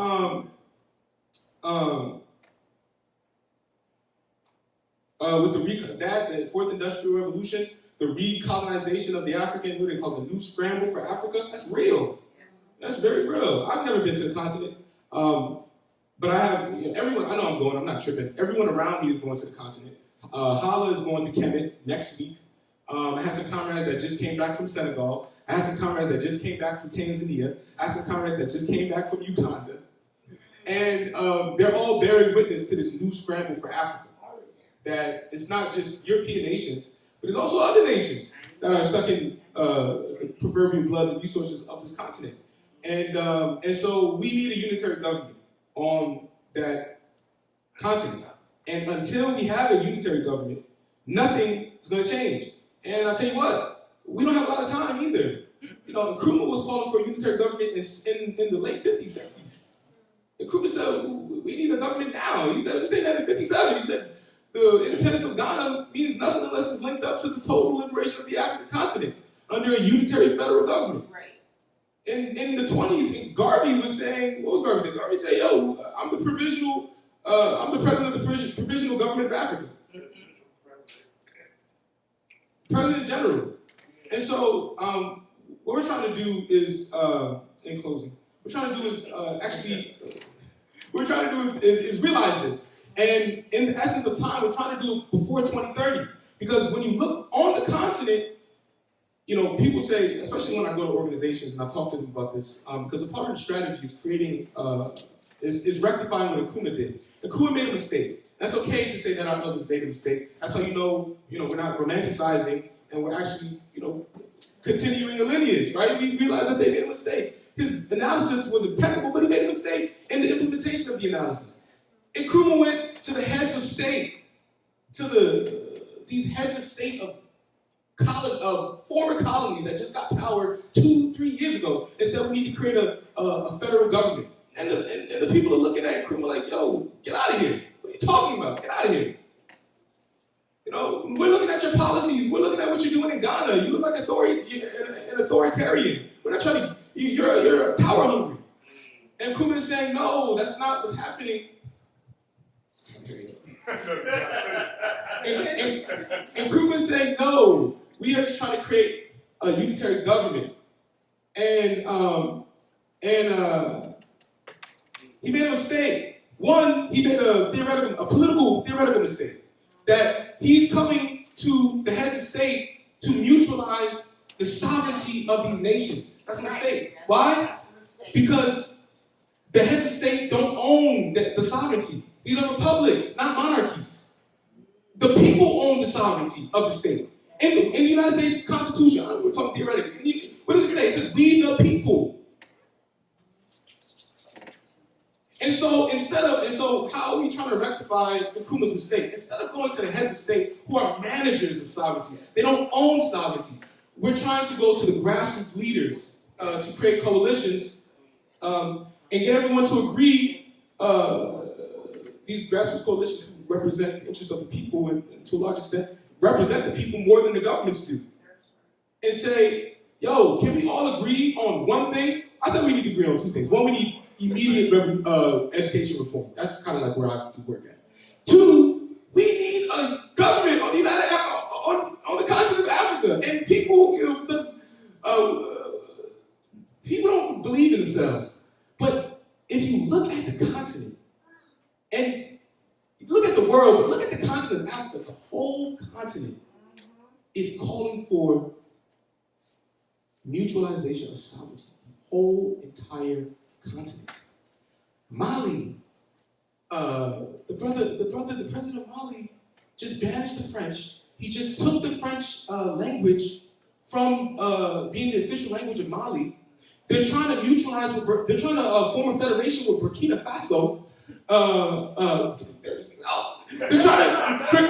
with the fourth industrial revolution, the recolonization of the African, what they call the new scramble for Africa, that's real. That's very real. I've never been to the continent, but I have, everyone, I know I'm going, I'm not tripping. Everyone around me is going to the continent. Hala is going to Kemet next week. I have some comrades that just came back from Senegal. I have some comrades that just came back from Tanzania. I have some comrades that just came back from Uganda. And they're all bearing witness to this new scramble for Africa. That it's not just European nations, but there's also other nations that are sucking the proverbial blood and resources of this continent. And so we need a unitary government on that continent. And until we have a unitary government, nothing is going to change. And I'll tell you what, we don't have a lot of time either. Nkrumah was calling for a unitary government in the late 50s, 60s. Nkrumah said, we need a government now. He said that in 57. He said, the independence of Ghana means nothing unless it's linked up to the total liberation of the African continent under a unitary federal government. Right. In the 20s, Garvey was saying, what was Garvey saying? Garvey said, I'm the president of the provisional government of Africa. President General. And so, what we're trying to do is, in closing, is realize this. And in the essence of time, we're trying to do it before 2030. Because when you look on the continent, people say, especially when I go to organizations and I talk to them about this, because a part of the strategy is creating, is rectifying what Nkrumah did. Nkrumah made a mistake. That's okay to say that our elders made a mistake. That's how we're not romanticizing and we're actually, continuing a lineage, right? We realize that they made a mistake. His analysis was impeccable, but he made a mistake in the implementation of the analysis. Nkrumah went to the heads of state, to these heads of state of former colonies that just got power 2-3 years ago, and said we need to create a federal government. And the people are looking at Nkrumah like, yo, get out of here. What are you talking about? Get out of here. We're looking at your policies. We're looking at what you're doing in Ghana. You look like an authoritarian. We're not trying to, you're power hungry. And Nkrumah is saying, no, that's not what's happening. And Nkrumah is saying, no, we are just trying to create a unitary government. And he made a mistake. One, he made a political theoretical mistake. That he's coming to the heads of state to neutralize the sovereignty of these nations. That's a mistake. Why? Because the heads of state don't own the sovereignty. These are republics, not monarchies. The people own the sovereignty of the state. In the United States Constitution, we're talking theoretically, what does it say? It says, we the people. And so how are we trying to rectify Nkrumah's mistake? Instead of going to the heads of state who are managers of sovereignty, they don't own sovereignty. We're trying to go to the grassroots leaders to create coalitions and get everyone to agree. These grassroots coalitions who represent the interests of the people and to a large extent represent the people more than the governments do. And say, yo, can we all agree on one thing? I said we need to agree on two things. One, we need immediate education reform. That's kind of like where I do work at. Two, we need a government on the on the continent of Africa. And people, because people don't believe in themselves. But if you look at the continent, and you look at the world, but look at the continent of Africa, the whole continent is calling for mutualization of sovereignty. The whole entire continent. Mali, the president of Mali just banished the French. He just took the French language from being the official language of Mali. They're trying to mutualize they're trying to form a federation with Burkina Faso. They're trying to bring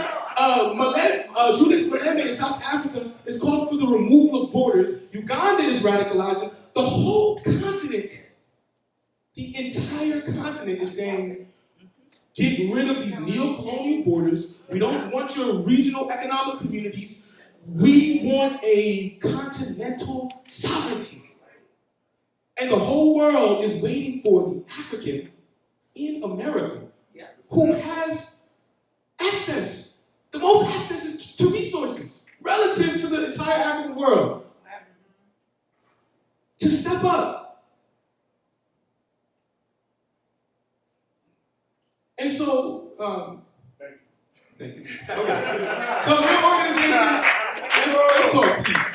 Julius Malema in South Africa is calling for the removal of borders. Uganda is radicalizing. The whole continent, the entire continent is saying, get rid of these neo-colonial borders. We don't want your regional economic communities. We want a continental sovereignty. And the whole world is waiting for the African in America who has access, the most access to resources relative to the entire African world, to step up. And so, thank you. Okay. So your organization, let's talk, please.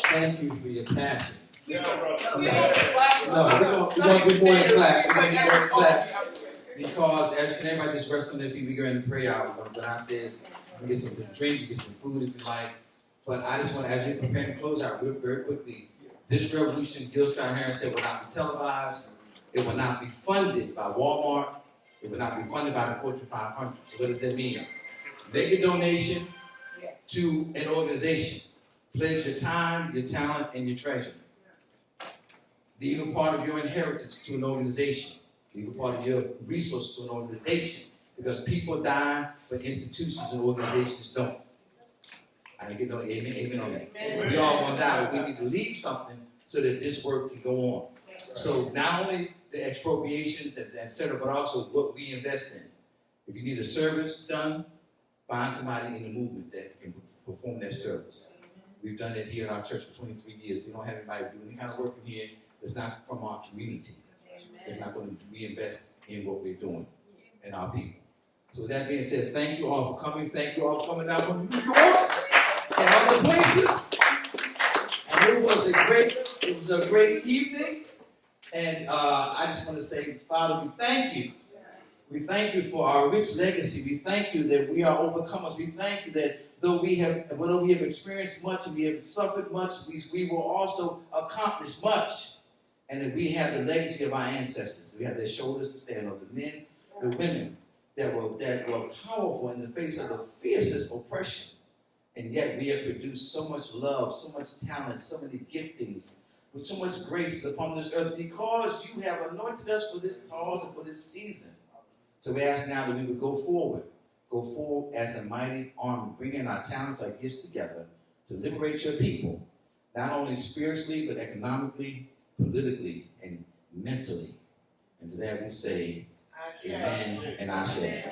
Thank you for your passion. Yeah, No, we're going to do more than clap. We're going to do more than clap. Because as can everybody just rest on their feet, we're going to pray out. We're going to go downstairs and get something to drink, get some food if you like. But I just want to, as we prepare to close out very quickly, this revolution, Gil Scott Heron said, will not be televised. It will not be funded by Walmart. It will not be funded by the Fortune 500. So what does that mean? Make a donation to an organization. Pledge your time, your talent, and your treasure. Leave a part of your inheritance to an organization. Leave a part of your resources to an organization. Because people die, but institutions and organizations don't. I didn't get no amen on that. Amen. We all want to die, but we need to leave something so that this work can go on. So not only the expropriations, et cetera, but also what we invest in. If you need a service done, find somebody in the movement that can perform that service. We've done it here in our church for 23 years. We don't have anybody do any kind of work in here that's not from our community. It's not going to reinvest in what we're doing and our people. So with that being said, thank you all for coming. Thank you all for coming out from New York and other places. And it was a great evening. And I just want to say, Father, we thank you. We thank you for our rich legacy. We thank you that we are overcomers. We thank you that though we have experienced much and we have suffered much, we will also accomplish much. And that we have the legacy of our ancestors. We have their shoulders to stand on, the men, the women that were powerful in the face of the fiercest oppression. And yet we have produced so much love, so much talent, so many giftings, with so much grace upon this earth because you have anointed us for this cause and for this season. So we ask now that we would go forward as a mighty army, bringing our talents, our gifts together to liberate your people, not only spiritually, but economically, politically, and mentally. And to that we say, amen and ashe.